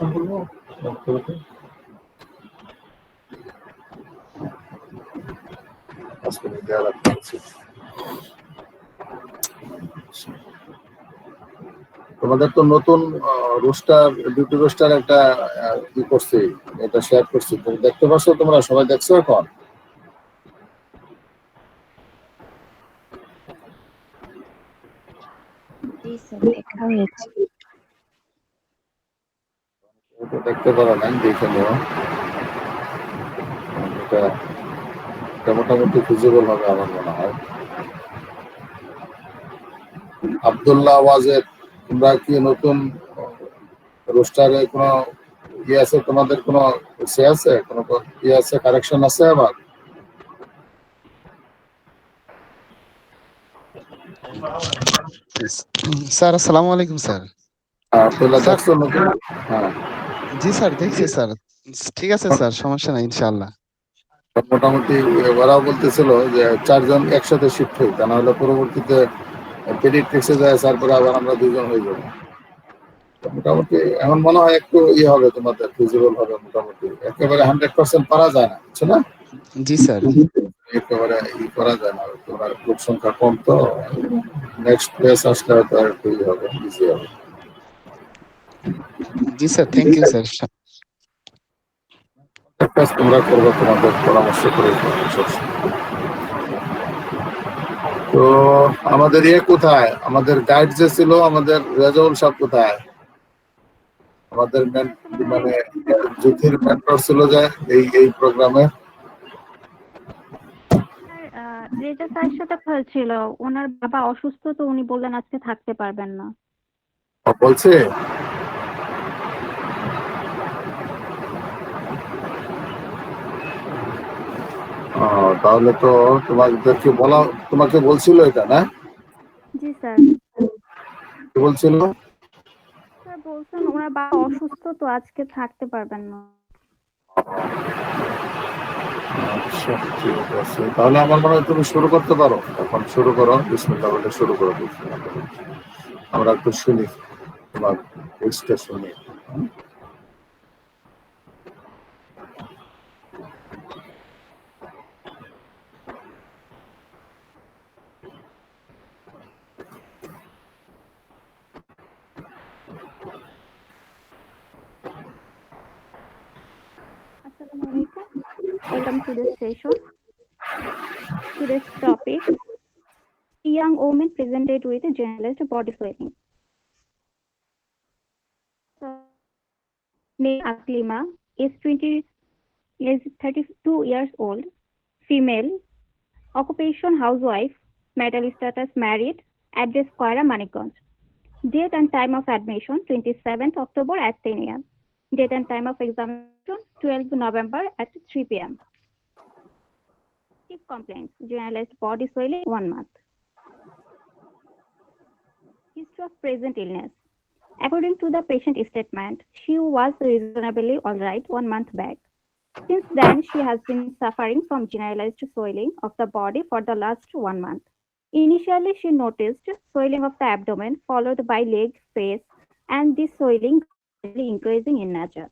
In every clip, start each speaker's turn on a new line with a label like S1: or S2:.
S1: তোমাদের তো নতুন রোস্টার ডিউটি রোস্টার একটা কি করছি, এটা শেয়ার করছি, তুমি দেখতে পাচ্ছ? তোমরা সবাই দেখছো এখন? দেখতে পারো নাই, দেখে নিও। এটা মোটামুটি ফিজিবল হবে আমার মনে হয়। আব্দুল্লাহ ওয়াজেদ, তোমরা কি নতুন রোস্টারে কোনো ইয়ে আছে? তোমাদের কোনো সে আছে, কোনো ইয়ে আছে, কারেকশন আছে আবার?
S2: স্যার আসসালামু আলাইকুম স্যার।
S1: দেখছো নতুন? হ্যাঁ
S2: জি স্যার, দেখছি স্যার। ঠিক আছে স্যার, সমস্যা নাই ইনশাআল্লাহ।
S1: মোটামুটি ওরাও বলতেছিল যে 4 জন একসাথে শিফট হই, তা নাহলে পরবর্তীতে ক্রেডিট টেক্সে যায়, তারপরে আবার আমরা 2 জন হয়ে যাবো। মোটামুটি এখন মনে হয় একটু ইয়ে হবে, তোমাদের ফিজিবল হবে। মোটামুটি একেবারে 100% পারা যায় না, বুঝছো না?
S2: জি স্যার।
S1: একেবারে ই করা যায় না, তোমার লোক সংখ্যা কম তো। নেক্সট প্লেস আসলে হয়তো আর একটু ইয়ে হবে, ইজি হবে।
S2: জি স্যার, থ্যাংক ইউ স্যার।
S1: তোমরা করবো, তোমাদের পরামর্শ করে। তো আমাদের ইয়ে কোথায়, আমাদের গাইড যে ছিল, আমাদের রেজাউল সাহেব কোথায়? আমাদের মানে যুথের মেন্টর ছিল যে এই প্রোগ্রামে।
S3: রেজা স্যারের সাথে ছিল, ওনার বাবা অসুস্থ, তো উনি বললেন আজকে থাকতে পারবেন না।
S1: বলছে তাহলে তো তোমাকে বলছিল এটা, না?
S3: জি স্যার।
S1: কি বলছিল?
S3: স্যার বলছেন ওনার বাবা অসুস্থ, তো আজকে থাকতে পারবেন না।
S1: আচ্ছা, ঠিক আছে, তাহলে আমার মনে হয় তুমি শুরু করতে পারো। এখন শুরু করো, বিসমিল্লাহ বলে শুরু করো। আমরা একটু শুনি, তোমার ভয়েসটা শুনি।
S3: Assalamu alaikum. Welcome to the session. Today's topic: young women presented with generalized body swelling. Name Aklima is 32 years old, female, occupation housewife, marital status married, address Koira Manikganj. Date and time of admission 27th October at 10 a.m. Date and time of examination 12th November at 3 p.m. Chief complaints: generalized body swelling 1 month. History of present illness. According to the patient statement, she was reasonably alright 1 month back. Since then, she has been suffering from generalized swelling of the body for the last 1 month. Initially, she noticed swelling of the abdomen, followed by leg, face, and this swelling gradually increasing in nature.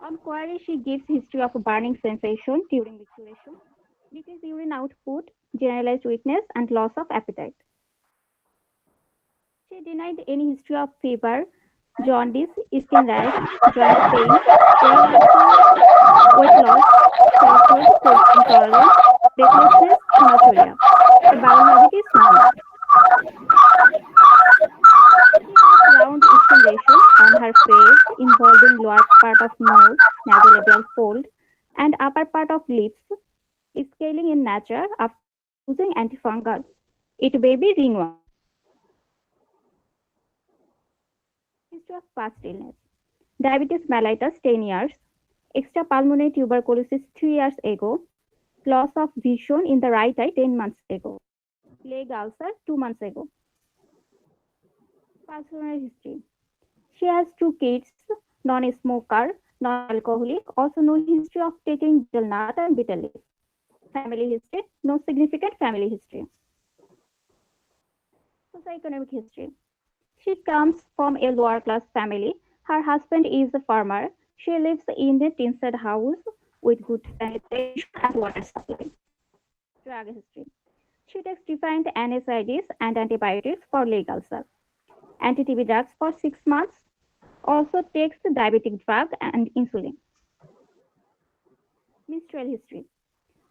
S3: On query, she gives history of burning sensation during menstruation, decreased urine output, generalized weakness, and loss of appetite. She denied any history of fever, jaundice, skin rash, joint pain, oral ulcer, weight loss, sore throat, food intolerance, breathlessness, hematuria. The bowel habit is normal. She has round skin lesions on her face involving lower part of nose, nasolabial fold, and upper part of lips, scaling in nature after using antifungal. It may be ringworm. History of past illness: diabetes mellitus 10 years, extrapulmonary tuberculosis 3 years ago, loss of vision in the right eye 10 months ago, leg ulcer 2 months ago. Personal history: she has 2 kids, non-smoker, non-alcoholic, also no history of taking betel nut and betel leaf. Family history: no significant family history. Socioeconomic history: she comes from a lower class family Her husband is a farmer. She lives in a tin-shed house with good sanitation and water supply. Drug history. She takes different NSAIDs and antibiotics for leg ulcer, anti-TB drugs for 6 months, also takes the diabetic drug and insulin. Menstrual history.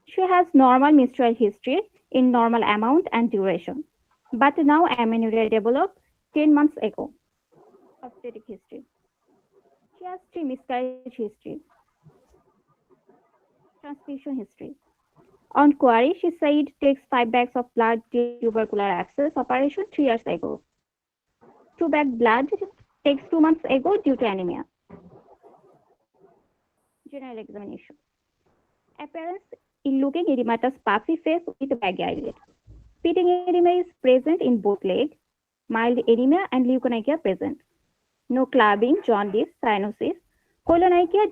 S3: She has normal menstrual history in normal amount and duration, but now amenorrhea developed 10 months ago. Obstetric history. She has 3 miscarriage history. Transfusion history. On query, she said takes 5 bags of blood due to tubercular abscess operation 3 years ago. 2 bag blood takes 2 months ago due to anemia. General examination. Appearance in looking edematous puffy face with a baggy eyelid. Pitting edema is present in both legs. Mild anemia and leukonychia present. No clubbing, jaundice, cyanosis, colonychia,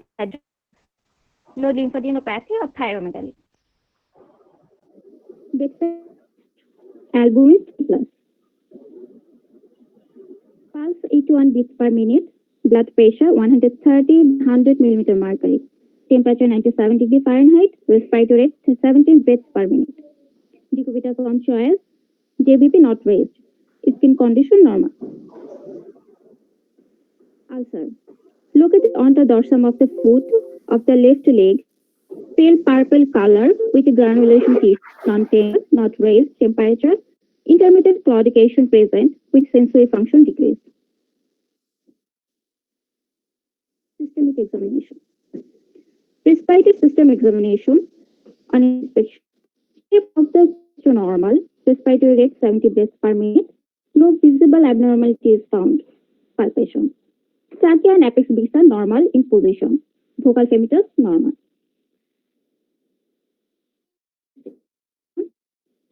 S3: no lymphadenopathy or thyromegaly. Albumin plus. Pulse 81 beats per minute. Blood pressure 130-100 millimeter mercury. Temperature 97 degree Fahrenheit. Respiratory rate 17 breaths per minute. Decubitus on choice. JBP not raised. Skin condition normal. Ulcer. Located on the dorsum of the foot of the left leg. Pale purple color with granulation tissue. Non-tender, not raised. Temperature. Intermittent claudication present with sensory function decreased. Systemic examination. Respiratory system examination on inspection. Shape of the tissue normal. Respiratory rate 70 breaths per minute. No visible abnormality is found. Palpation. Trachea and apex beaks are normal in position. Vocal femtors normal.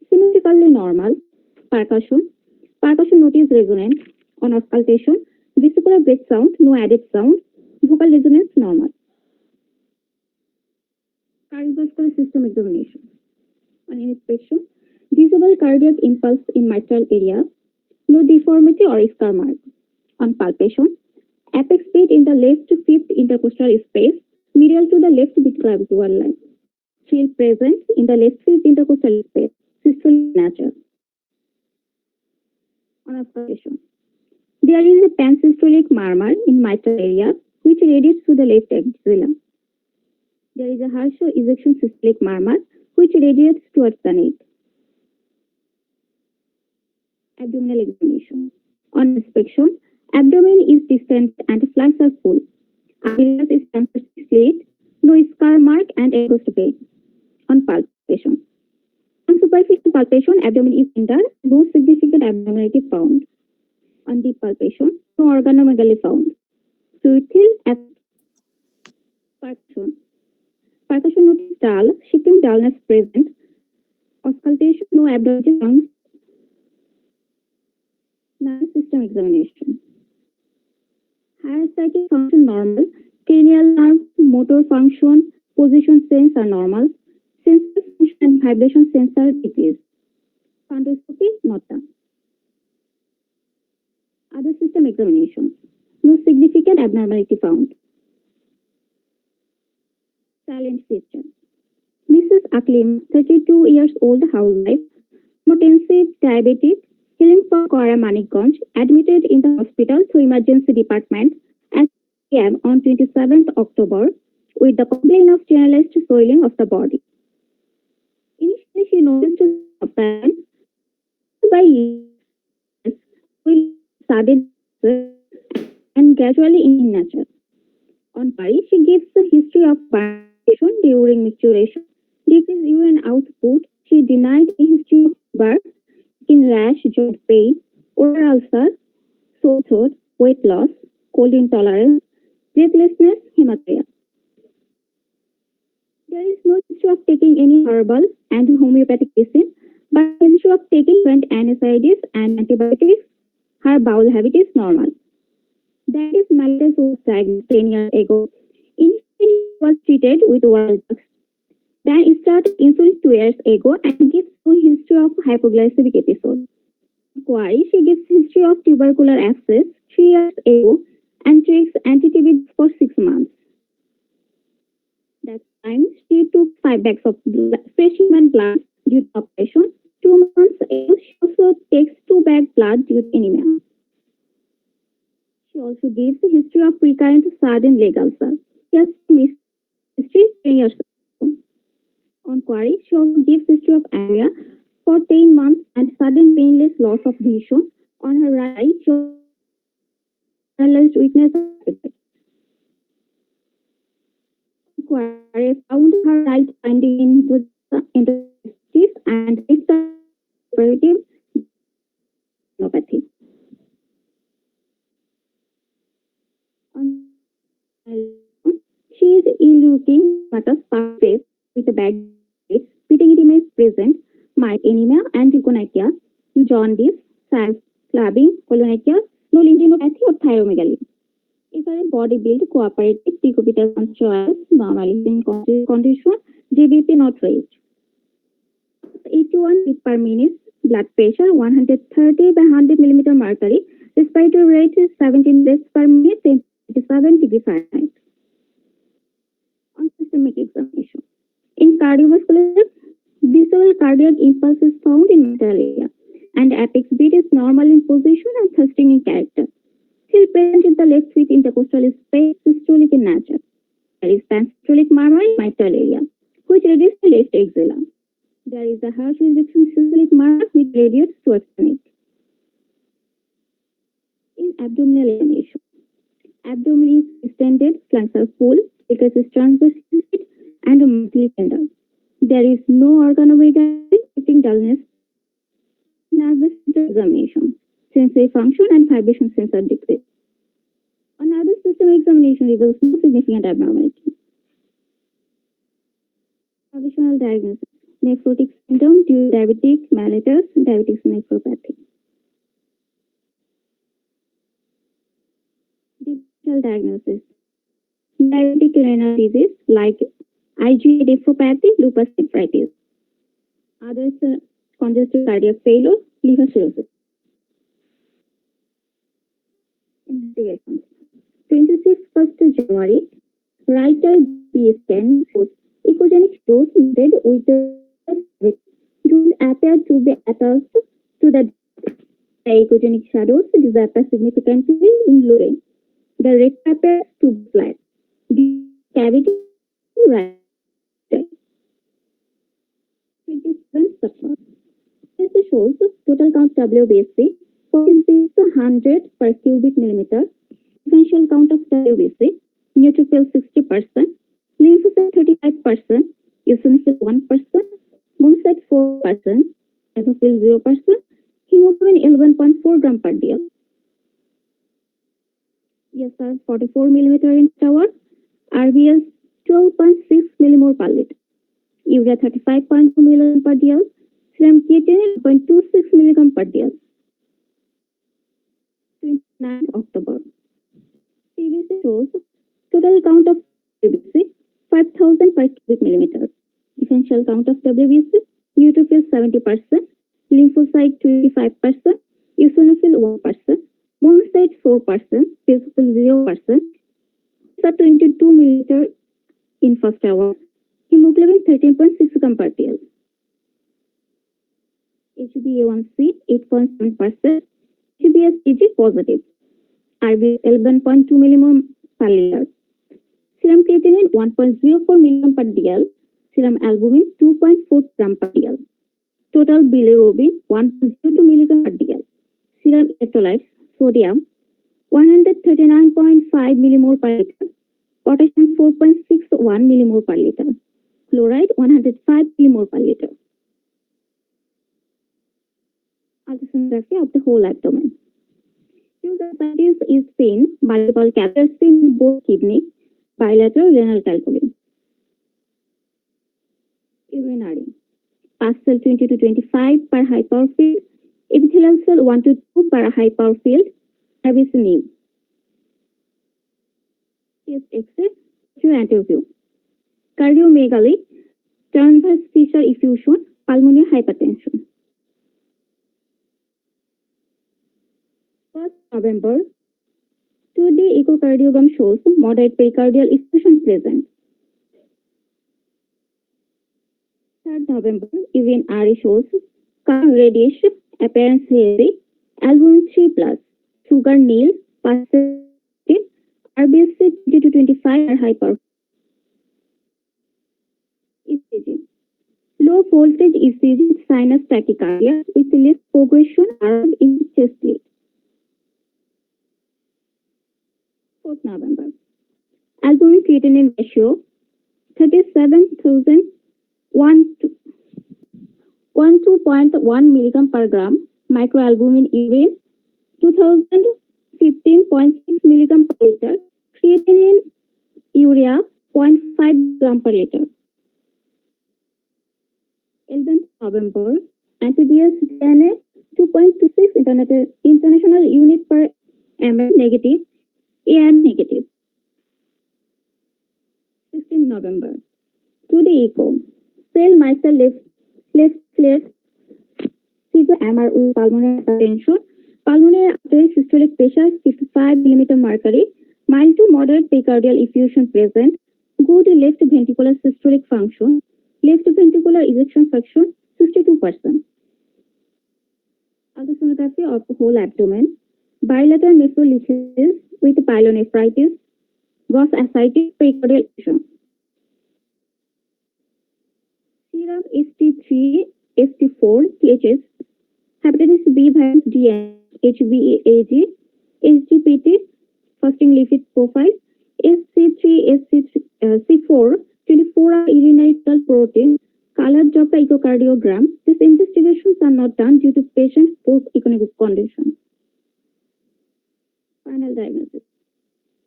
S3: Symmetrically normal. Percussion. Percussion notice resonant on auscultation. Vesicular breath sound, no added sound. Vocal resonance normal. Cardiovascular system examination. On inspection, visible cardiac impulse in mitral area. No deformity or scar mark. On palpation, apex beat in the left fifth intercostal space, medial to the left midclavicular line. Chill present in the left fifth intercostal space. Systolic nature. On auscultation, there is a pansystolic murmur in mitral area which radiates to the left axilla. There is a harsh ejection systolic murmur which radiates towards the neck. Abdominal examination. On inspection, abdomen is distant and flanks are full. Abdomen is transverse slit, no scar mark and exposed vein. On palpation. On superficial palpation, abdomen is tender, no significant abnormality found. On deep palpation, no organomegaly found. Suicidal percussion. Percussion notice dull, shifting dullness present. Auscultation, no abdominal sounds. Nervous system examination. Higher psychic function normal. Cranial nerve, motor function, position sense are normal. Sensory function and vibration sense are decreased. Fundoscopy not done. Other system examinations. No significant abnormality found. Silent feature. Mrs. Aklim, 32 years old housewife, hypertensive, diabetic, healing for Kora Manikganj, admitted in the hospital to emergency department at p.m. on 27th October with the complaint of generalized swelling of the body. Initially, she noticed a pain by years will sudden and gradually in nature. On Paris, she gives a history of perforation during maturation, decreased urine output. She denied a history of birth, skin rash, joint pain, oral ulcer, sore throat, weight loss, cold intolerance, breathlessness, hematuria. There is no history of taking any herbal and homeopathic medicine, but a history of taking different NSAIDs and antibiotics. Her bowel habit is normal. Diabetes mellitus was diagnosed 10 years ago. Initially, she was treated with oral drugs. Then started insulin 2 years ago and gives no history of hypoglycemic episode. Query, she gives history of tubercular abscess 3 years ago, and takes anti-TB for 6 months. That time, she took 5 bags of fresh human blood due to operation. 2 months ago, she also takes 2 bags blood due to anemia. She also gives a history of recurrent sudden leg ulcer. She has missed history 10 years ago. On query, she also gives history of anemia for 10 months and sudden painless loss of vision. On her right eye, she analyzed weakness of appetite. Query found her right finding into the intestines and it's the operative neuropathy. She is ill-looking, but a spark face with a bad face. Fitting it remains present, mild anemia and leukocytia, jaundice, clubbing, colonychia, no lymphadenopathy or thyromegaly. If a body build cooperative decubital choice, normally in condition, GBP not raised. 81 beat per minute, blood pressure 130 by 100 millimeter mercury, respiratory rate is 17 breaths per minute, 27 degree Fahrenheit. On systemic examination. In cardiovascular, visible cardiac impulse is found in middle area, and apex beat is normal in position and thrusting in character. Still present in the left with intercostal space, systolic in nature. There is pansystolic murmur in mitral area, which radiates the left axilla. There is a heart rejection systolic murmur which radiates towards the neck. In abdominal examination, abdomen is distended, flanks are full, because is transverse and monthly tender. There is no organomegaly, dullness, nervous examination, sensory function and vibration sensor decrease. Another system examination reveals no significant abnormality. Provisional diagnosis: nephrotic syndrome due to diabetic mellitus, diabetic nephropathy. Differential diagnosis: diabetic renal disease like IgA nephropathy, lupus nephritis. Others congestive cardiac failure, liver cirrhosis. Investigations. 26th January, writer B scan shows echogenic shows noted with the do appear to be attached to the echogenic shadows disappear significantly in urine. The rectum appears to be flat. The cavity right. 27 September. This shows total count WBC 4600 per cubic millimeter. Differential count of WBC, neutrophil 60%, lymphocyte 35%, eosinophil 1%, monocyte 4%, basophil 0%, hemoglobin 11.4 gram per dl. ESR 44 millimeter in hour, RBS 12.6 millimole per liter, urea 35.2 milligram per dl, serum creatinine 0.26 milligram per dl. 29 October. CBC shows total count of WBC 5000 per cubic millimeter. Differential count of WBC, neutrophil 70%, lymphocyte 25%, eosinophil 1%, monocyte 4%, basophil 0%, 22 milliliter in first hour, hemoglobin 13.6 gram per dl. HbA1c 8.7%, HbS-Tg positive, RBS 11.2 millimole per liter, serum creatinine 1.04 milligram per dl, serum albumin 2.4 gram per dl, total bilirubin 1.02 milligram per dl, serum electrolytes sodium 139.5 millimole per liter, potassium 4.61 millimole per liter, chloride 105 millimole per liter. Ultrasonography of the whole abdomen. Usually is seen multiple catheters in both kidney, bilateral renal calculi. Urinary. Pus cell 20 to 25 per high power field, epithelial cell 1 to 2 per high power field, ABC new. Chest X-ray, view anterior view. Cardiomegaly, transverse fissure effusion, pulmonary hypertension. 1st November 2D echocardiogram shows moderate pericardial effusion present. 3rd November, urine RE shows color reddish, appearance hazy, albumin 3+, sugar nil, positive, RBC 20 to 25 are hyper. ECG. Low voltage ECG with sinus tachycardia with less progression around in chest lead. 4th November. Albumin creatinine ratio 12.1 milligram per gram. Microalbumin urine 2015.6 milligram per liter. Creatinine urea 0.5 gram per liter. 11th November. NPDS DNA 2.26 international unit per ml negative. AN negative. 16th November. 2D echo. Cell mitral left flare. Figure MR with pulmonary hypertension. Pulmonary artery systolic pressure 55 mm mercury. Mild to moderate pericardial effusion present. Good left ventricular systolic function. Left ventricular ejection fraction 62%. Ultrasonography of whole abdomen. Bilateral nephrolithiasis with pyelonephritis. Gross ascites pericardial effusion. Serum ST3, ST4, THS, hepatitis B virus DNA, HBAG, HGPT, fasting lipid profile, SC3, C4, 24-hour urinary protein, colored Doppler echocardiogram. These investigations are not done due to patient's poor economic condition. Final diagnosis.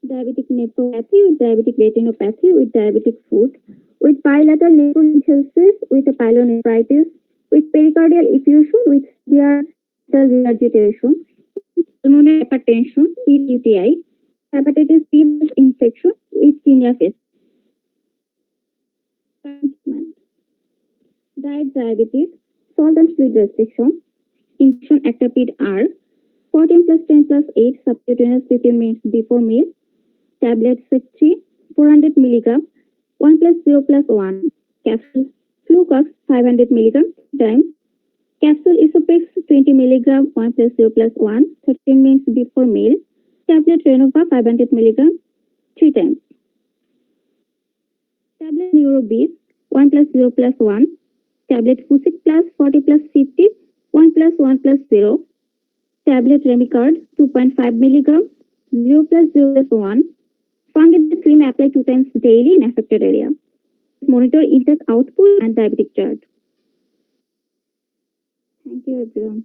S3: Diabetic nephropathy with diabetic retinopathy with diabetic foot, with bilateral nephrolithiasis with a pyelonephritis, with pericardial effusion with severe regurgitation, pulmonary hypertension with UTI, hepatitis B infection with tinea phase. Diet diabetes, salt and sweet restriction, injection actapid R, 14 plus 10 plus 8 subcutaneous 15 minutes before meal, tablet 60, 400 milligram, 1 plus 0 plus 1, capsule Flucox 500 milligram times, capsule Isofix 20 milligram, 1 plus 0 plus 1, 13 minutes before meal, tablet Renova 500 milligram 3 times. Tablet Neurobeat 1 plus 0 plus 1, tablet Fusic plus 40 plus 50, 1 plus 1 plus 0, tablet Remicard 2.5 milligram, 0 plus 0 plus 1, fungicide cream applied 2 times daily in affected area. Monitor intake output and diabetic chart. Thank you, everyone.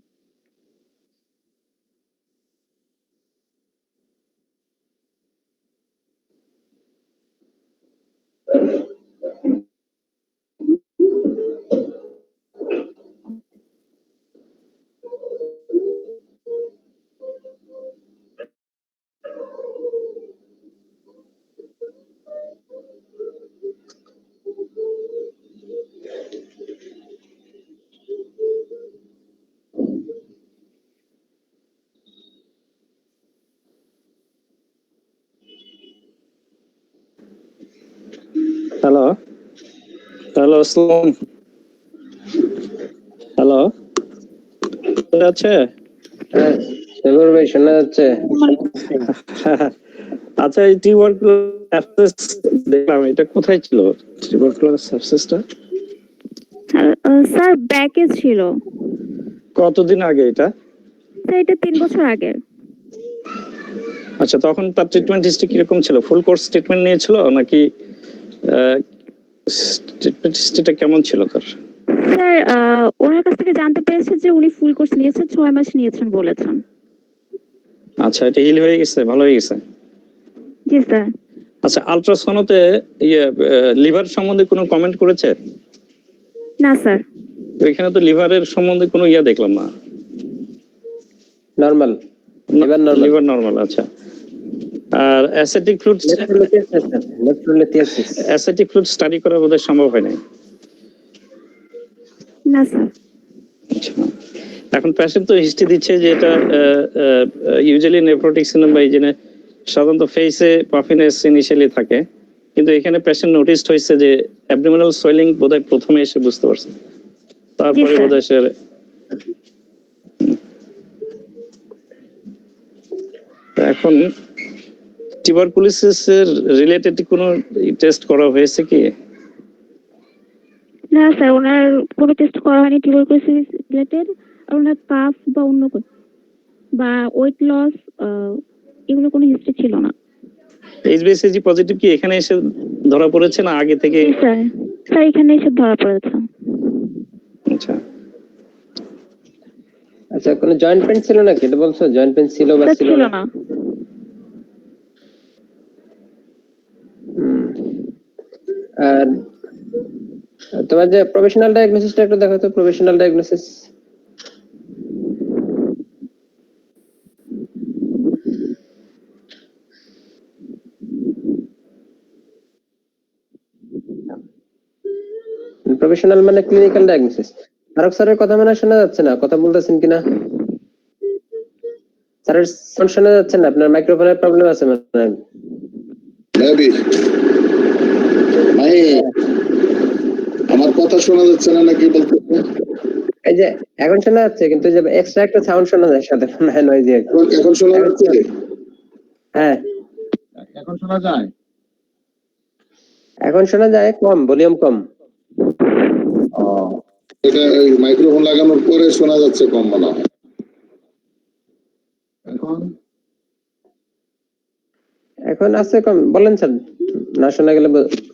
S4: Hello hello আসসালাম hello শোনা যাচ্ছে
S5: হ্যাঁ সাগর ভাই শোনা যাচ্ছে
S4: আচ্ছা এই tubercular abscess দেখলাম এটা কোথায় ছিল টিউবারকুলার অ্যাবসেসটা
S3: স্যার ব্যাকে ছিল।
S4: কতদিন আগে এটা
S3: স্যার এটা 3 বছর আগে।
S4: আচ্ছা তখন তার ট্রিটমেন্ট হিস্ট্রি কিরকম ছিল ফুল কোর্স ট্রিটমেন্ট নিয়েছিল নাকি ট্রিটমেন্ট হিস্ট্রিটা কেমন ছিল তার
S3: স্যার ওনার কাছ থেকে জানতে পেরেছে যে উনি ফুল কোর্স নিয়েছেন 6 মাস নিয়েছেন বলেছেন।
S4: আচ্ছা এটা হিল হয়ে গেছে ভালো হয়ে গেছে
S3: জি স্যার।
S4: আচ্ছা আলট্রাসাউন্ডে লিভার সম্বন্ধে কোনো কমেন্ট করেছে
S3: না স্যার।
S4: এখানে তো লিভারের সম্বন্ধে কোনো দেখলাম না
S5: নরমাল
S4: লিভার নরমাল আচ্ছা আর ascitic fluid ascitic fluid study করা বোধহয় সম্ভব হয় নাই
S3: না স্যার।
S4: আচ্ছা এখন পেশেন্ট তো হিস্ট্রি দিচ্ছে যে এটা ইউজুয়ালি নেফ্রোটিক সিনড্রোম বা এই যে সাধারণত ফেসে পাফিনেস ইনিশিয়ালি থাকে, কিন্তু এখানে পেশেন্ট নোটিসড হয়েছে যে অ্যাবডোমিনাল সোয়েলিং বোধহয় প্রথমে এসে বুঝতে পারছে, তারপরে
S3: স্যার।
S4: বোধহয় সে এখন টিউবারকুলোসিস এর রিলেটেড কোনো টেস্ট করা হয়েছে কি?
S3: না স্যার, ওনার কোনো টেস্ট করা হয়নি টিউবারকুলোসিস রিলেটেড। আর ওনার কাফ বা অন্য কোনো বা ওয়েট লস এগুলো কোনো হিস্ট্রি ছিল না।
S4: এইচবিএসজি পজিটিভ কি এখানে এসে ধরা পড়েছে না আগে থেকে?
S3: স্যার, স্যার এখানে এসে ধরা পড়েছে।
S4: আচ্ছা,
S5: আচ্ছা, কোনো জয়েন্ট পেইন ছিল নাকি? এটা বলছো জয়েন্ট পেইন ছিল বা
S3: স্যার
S5: ছিল
S3: ছিল
S5: না?
S3: না।
S5: হুম। আর তোমার যে প্রফেশনাল ডায়াগনোসিসটা একটু দেখো তো, প্রফেশনাল ডায়াগনোসিস। প্রফেশনাল মানে ক্লিনিক্যাল ডায়াগনোসিস। ফারুক স্যারের কথা মনে হয় শোনা যাচ্ছে না, কথা বলতেছেন কিনা? স্যারের সাউন্ড শোনা যাচ্ছে না, আপনার মাইক্রোফোনের প্রবলেম আছে মনে হয়।
S1: মেবি ভাই, আমার কথা শোনা যাচ্ছে না নাকি বলতে?
S5: এই যে এখন শোনা যাচ্ছে, কিন্তু যে এক্সট্রা একটা সাউন্ড শোনা যায় সাথে, মনে হয় নয়েজি।
S1: এখন শোনা যাচ্ছে?
S5: হ্যাঁ,
S1: এখন শোনা যায়?
S5: এখন শোনা যায়, কম ভলিউম কম।
S1: এটা মাইক্রোফোন লাগানোর পরে শোনা যাচ্ছে কম মনে হয়। এখন
S5: এখন আছে কম, বলেন স্যার। না শোনা গেলে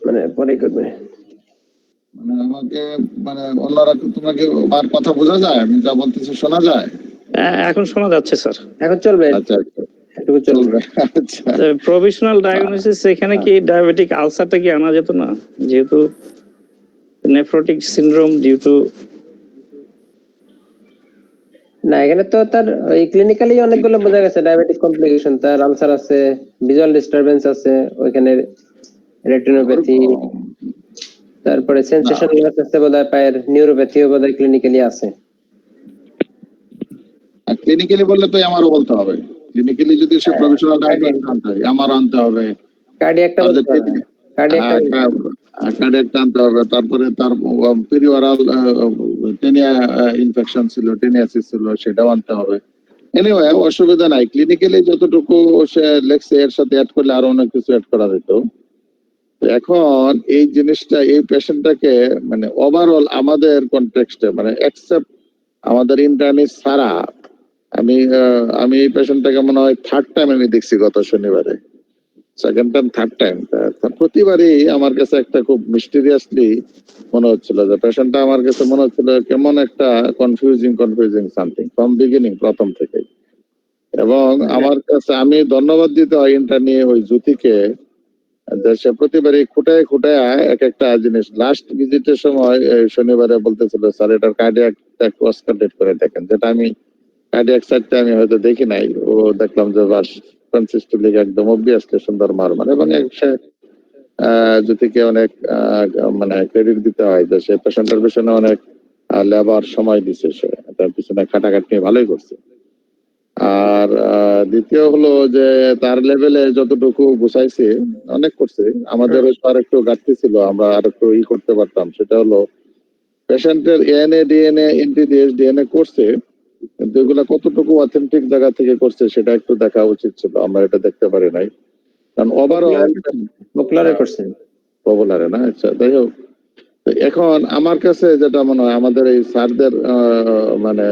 S5: মানে পরে করবে।
S1: মানে আমাকে মানে অন্যরা তোমাকে আমার কথা বোঝা যায়? আমি যা বলতেছি শোনা যায়?
S4: এখন শোনা যাচ্ছে স্যার।
S5: এখন চলবে,
S1: আচ্ছা আচ্ছা,
S5: এটুকু চলবে।
S1: আচ্ছা।
S4: প্রফেশনাল ডায়াগনোসিস এখানে কি ডায়াবেটিক আলসারটা কি আনা যেত না, যেহেতু নেফ্রোটিক সিনড্রোম ডিউ টু?
S5: না, এখানে তো তার ওই ক্লিনিক্যালি অনেকগুলো বোঝা গেছে ডায়াবেটিক কমপ্লিকেশন, তার আলসার আছে, ভিজুয়াল ডিস্টারবেন্স আছে, ওইখানে রেটিনোপ্যাথি, তারপরে সেন্সেশন লস আছে বোধহয়, পায়ের নিউরোপ্যাথিও বোধহয় ক্লিনিক্যালি আছে।
S1: ক্লিনিক্যালি বললে তো আমারও বলতে হবে। ক্লিনিক্যালি যদি সে প্রফেশনাল ডায়াগনোসিস আনতে হয়, আমারও আনতে হবে।
S5: কার্ডিয়াকটা বলতে হবে, কার্ডিয়াকটা
S1: কার্ডিয়াকটা আনতে হবে। তারপরে তার পেরিওরাল টেনিয়া ইনফেকশন ছিল, টেনিয়াসিস ছিল, সেটাও আনতে হবে। এনিওয়ে, অসুবিধা নাই। ক্লিনিক্যালি যতটুকু সে লেখছে এর সাথে অ্যাড করলে আরো অনেক কিছু অ্যাড করা যেত। এখন এই জিনিসটা, এই পেশেন্টটাকে মানে ওভারঅল আমাদের কনটেক্সটে মানে এক্সেপ্ট আমাদের ইন্টার্নিস্ট ছাড়া, আমি এই পেশেন্টটাকে মনে হয় থার্ড টাইম আমি দেখছি গত শনিবারে, সেকেন্ড টাইম থার্ড টাইম। প্রতিবারই আমার কাছে একটা খুব মিস্টেরিয়াসলি মনে হচ্ছিল যে পেশেন্টটা আমার কাছে মনে হচ্ছিল কেমন একটা কনফিউজিং সামথিং ফ্রম বিগিনিং, প্রথম থেকে। এবং আমার কাছে আমি ধন্যবাদ দিতে হয় ইন্টার্নি ওই জ্যোতিকে, সে প্রতিবারই খুঁটায় খুঁটায় এক একটা জিনিস। লাস্ট ভিজিটের সময় শনিবারে বলতেছিল, স্যার এটার কার্ডিয়াক ক্রস কাটেড করে দেখেন, যেটা আমি কার্ডিয়াক সাইডটা আমি হয়তো দেখি নাই। ও দেখলাম যে বাস কনসিস্টেন্টলি একদম অবভিয়াসলি সুন্দর মারমান। এবং জ্যোতিকে অনেক মানে ক্রেডিট দিতে হয় যে সে পেশেন্টের পিছনে অনেক লেবার সময় দিছে, সে তার পিছনে খাটাখাটনি ভালোই করছে। আর দ্বিতীয় হলো যে তার লেভেলে যতটুকু গুছাইছে অনেক করছে। আমাদের হয়তো আর একটু ঘাটতি ছিল, আমরা আর একটু করতে পারতাম। সেটা হলো পেশেন্টের এএনএ, ডিএনএ, এনটিডিএস, ডিএনএ করছে, কিন্তু এগুলা কতটুকু অথেন্টিক জায়গা থেকে করছে সেটা একটু দেখা উচিত ছিল। আমরা এটা দেখতে পারি নাই, কারণ ওভারঅল
S5: পপুলারে করছেন।
S1: পপুলারে না। আচ্ছা, যাই হোক, এখন আমার কাছে যেটা মনে হয় আমাদের এই স্যারদের মানে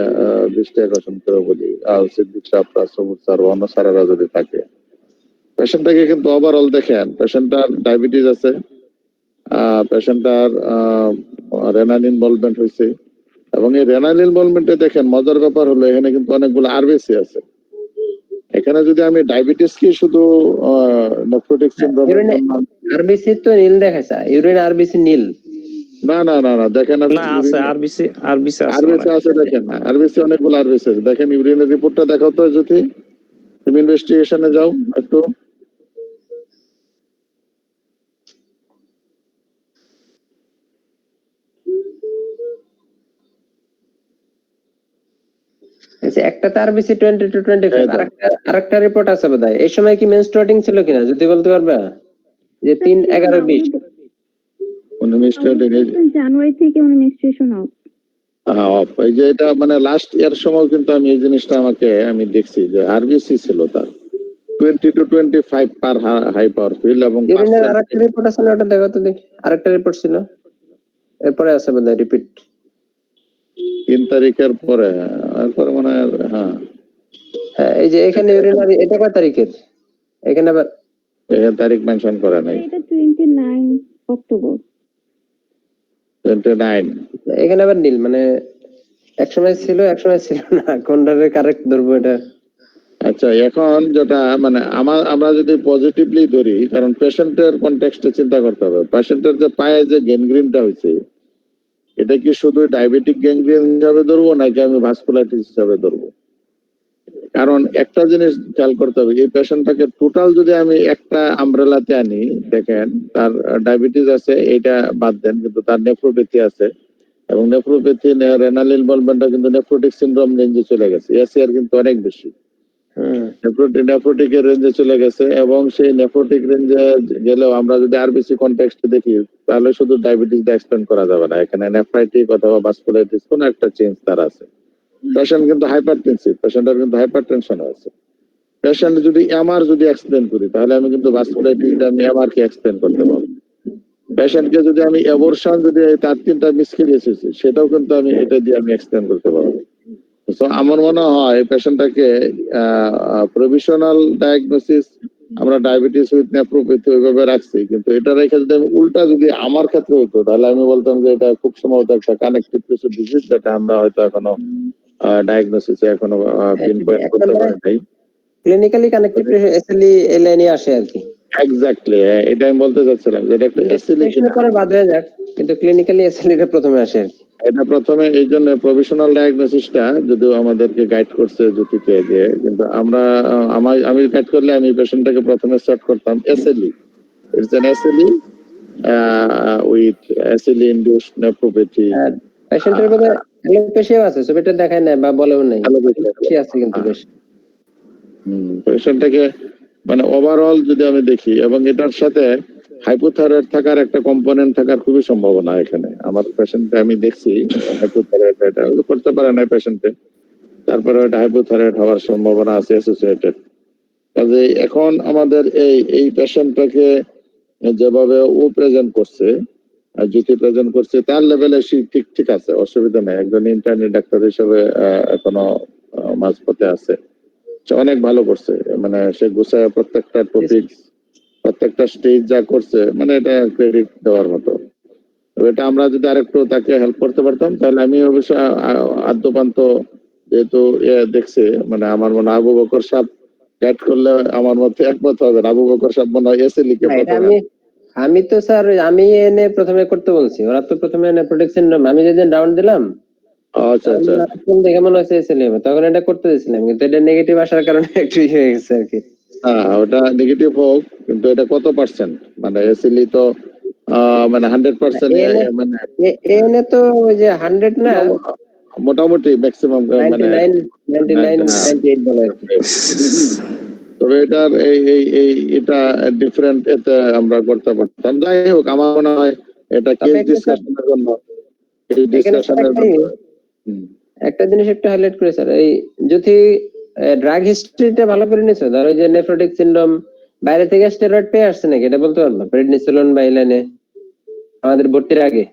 S1: দৃষ্টি আকর্ষণ করে বলি, সিদ্দিক সাহেব, সবুজ স্যার, অন্য স্যারেরা যদি থাকে, পেশেন্টটাকে কিন্তু ওভারঅল দেখেন। পেশেন্টটার ডায়াবেটিস আছে, পেশেন্টটার রেনাল ইনভলভমেন্ট হয়েছে, এবং এই রেনাল ইনভলভমেন্টে দেখেন মজার ব্যাপার হলো এখানে কিন্তু অনেকগুলো আরবিসি আছে। এখানে যদি আমি ডায়াবেটিস কি শুধু নেফ্রোটিক সিনড্রোমের জন্য,
S5: আরবিসি তো নীল দেখাইছে, ইউরিন আরবিসি নীল।
S1: না না না না, দেখেন
S4: না, আছে আরবিসি, আরবিসি আছে
S1: আরবিসি আছে, দেখেন আরবিসি অনেকগুলো আরবিসি আছে। দেখেন ইউরিনের রিপোর্টটা দেখাও তো যদি তুমি ইনভেস্টিগেশনে যাও একটু।
S5: আচ্ছা, একটা তো আরবিসি 20 to 25,
S1: এই তো।
S5: আরেকটা রিপোর্ট আছে বোধহয়। এই সময় কি মেনস্ট্রুয়েটিং ছিল কিনা যদি বলতে পারবা? যে 3, 11, 20
S3: জানুয়ারি থেকে মেনস্ট্রুয়েশন অফ।
S1: অফ। এই যে এটা মানে লাস্ট ইয়ার সময় কিন্তু আমি এই জিনিসটা আমি দেখছি যে আরবিসি ছিল তার 20 to 25 per high power field এবং
S5: ইউরিনের আরেকটা রিপোর্ট আছে না, ওটা দেখো তো দেখি। আরেকটা রিপোর্ট ছিল, এরপরে আছে বোধহয় রিপিট।
S1: 3 তারিখের পরে এরপরে মানে হ্যাঁ
S5: হ্যাঁ, এই যে এখানে ইউরিনারি, এটা কত তারিখের? এখানে আবার
S1: এই তারিখ মেনশন করা নাই।
S3: এটা 29 অক্টোবর।
S1: 29
S5: এখানে আবার নীল, মানে একসময় ছিল একসময় ছিল না, কোনটারে কারেক্ট ধরবো এটা?
S1: আচ্ছা, এখন যেটা মানে আমরা যদি পজিটিভলি ধরি, কারণ পেশেন্টের কনটেক্সটে চিন্তা করতে হবে। পেশেন্টের যে পায়ে যে গ্যাংগ্রিনটা হয়েছে, এটা কি শুধু ডায়াবেটিক গ্যাংগ্রিন হিসাবে ধরবো নাকি আমি ভাস্কুলাইটিস হিসাবে ধরবো? কারণ একটা জিনিস খেয়াল করতে হবে, এই পেশেন্টটাকে টোটাল যদি আমি একটা আমব্রেলাতে আনি, দেখেন তার ডায়াবেটিস আছে, এটা বাদ দেন, কিন্তু তার নেফ্রোপ্যাথি আছে, এবং নেফ্রোপ্যাথি রেনাল ইনভলভমেন্টটা কিন্তু নেফ্রোটিক সিনড্রোম রেঞ্জে চলে গেছে। এসিআর কিন্তু অনেক বেশি নেফ্রোটিকের রেঞ্জে চলে গেছে, এবং সেই নেফ্রোটিক রেঞ্জে গেলেও আমরা যদি আরবিসি কনটেক্সট দেখি, তাহলে শুধু ডায়াবেটিস এক্সপ্লেন করা যাবে না, এখানে নেফ্রাইটিক অথবা ভাস্কুলাইটিস কোন একটা চেঞ্জ তার আছে। পেশেন্ট কিন্তু হাইপারটেনসিভ, পেশেন্টের কিন্তু হাইপারটেনশন আছে। পেশেন্ট যদি এমআর যদি এক্সপ্লেন করি, তাহলে আমি কিন্তু ভাস্কুলাইটিসটা আমি এমআর কে এক্সপ্লেন করতে পারবো। পেশেন্টকে যদি আমি অ্যাবর্শন যদি তার 3টা মিসক্যারেজ হয়েছে, সেটাও কিন্তু আমি এটা দিয়ে আমি এক্সপ্লেন করতে পারবো। তো আমার মনে হয় পেশেন্টটাকে প্রভিশনাল ডায়াগনোসিস আমরা ডায়াবেটিস উইথ নেফ্রোপ্যাথি ওইভাবে রাখছি, কিন্তু এটা রেখে যদি আমি উল্টা যদি আমার ক্ষেত্রে হতো, তাহলে আমি বলতাম যে এটা খুব সম্ভবত একটা কানেক্টিভ টিস্যু ডিজিজ, যেটা আমরা হয়তো এখনো ডায়াগনোসিসে এখনো পিনপয়েন্ট করতে পারি নাই।
S5: ক্লিনিক্যালি কানেক্টেড এসএলই এই লাইনে আসে আর কি।
S1: এক্স্যাক্টলি, এটা আমি বলতে চাচ্ছিলাম যে এটা একটা এসএলই
S5: পরে বাদ হয়ে যাক, কিন্তু ক্লিনিক্যালি এসএলই টা প্রথমে আসে আর কি।
S1: এটা প্রথমে, এই জন্য প্রভিশনাল ডায়াগনোসিসটা যদিও আমাদেরকে গাইড করছে জ্যোতিকে দিয়ে, কিন্তু আমি গাইড করলে আমি পেশেন্টটাকে প্রথমে স্টার্ট করতাম SLE. It's an SLE with SLE induced nephropathy.
S5: পেশেন্টের মধ্যে অ্যালোপেশিয়া আছে, সেটা দেখায় না বা বলেও নাই, অ্যালোপেশিয়া আছে কিন্তু বেশ।
S1: পেশেন্টটাকে মানে ওভারঅল যদি আমি দেখি, এবং এটার সাথে হাইপোথাইরয়েড থাকার একটা কম্পোনেন্ট থাকার খুবই সম্ভাবনা এখানে। আমার পেশেন্টকে আমি দেখছি হাইপোথাইরয়েড, এটা করতে পারে না পেশেন্টে, তারপরে ওটা হাইপোথাইরয়েড হওয়ার সম্ভাবনা আছে অ্যাসোসিয়েটেড। কাজে এখন আমাদের এই পেশেন্টটাকে যেভাবে ও প্রেজেন্ট করছে, জ্যোতি প্রেজেন্ট করছে, তার লেভেলে সে ঠিক আছে, অসুবিধা নেই। একজন ইন্টার্নি ডাক্তার হিসেবে এখনো মাঝপথে আছে, সে অনেক ভালো করছে। মানে সে গুছায় প্রত্যেকটা টপিক, প্রত্যেকটা স্টেজ যা করছে, মানে এটা ক্রেডিট দেওয়ার মতো। এটা আমরা যদি আরেকটু তাকে হেল্প করতে পারতাম, তাহলে আমি অবশ্য আদ্যপান্ত যেহেতু দেখছে, মানে আমার মনে আবু বকর সাহেব গাইড করলে আমার মধ্যে একমত হবে। আবু বকর সাহেব মনে হয় এসে লিখে
S5: আমি তো স্যার আমি এনে প্রথমে করতে বলছি, ওরা তো প্রথমে এনে প্রোটেকশন, আমি যেদিন রাউন্ড দিলাম
S1: আচ্ছা আচ্ছা
S5: দেখে মনে হচ্ছে এসএলই, তখন এটা করতে দিয়েছিলাম, কিন্তু এটা নেগেটিভ আসার কারণে একটু হয়ে গেছে আর কি।
S1: হ্যাঁ, ওটা নেগেটিভ হোক, কিন্তু এটা কত পার্সেন্ট? মানে এসএলই তো মানে 100% মানে
S5: এনে তো ওই যে 100 না,
S1: মোটামুটি ম্যাক্সিমাম মানে
S5: 99 বলে আর কি।
S1: তবে এটার এটা ডিফারেন্ট এতে আমরা করতে পারতাম। যাই হোক, আমার মনে হয় এটা কেস ডিসকাশনের জন্য, এই ডিসকাশনের জন্য
S5: একটা জিনিস একটু হাইলাইট করে স্যার, এই যদি ড্রাগ হিস্ট্রিটা ভালো করে নিছো, ধরো যে নেফ্রোটিক সিনড্রোম, বাইরে থেকে স্টেরয়েড পেয়ে আসছে নাকি এটা বলতে পারবো? প্রেডনিসোলোন বা ইলানে আমাদের ভর্তির আগে?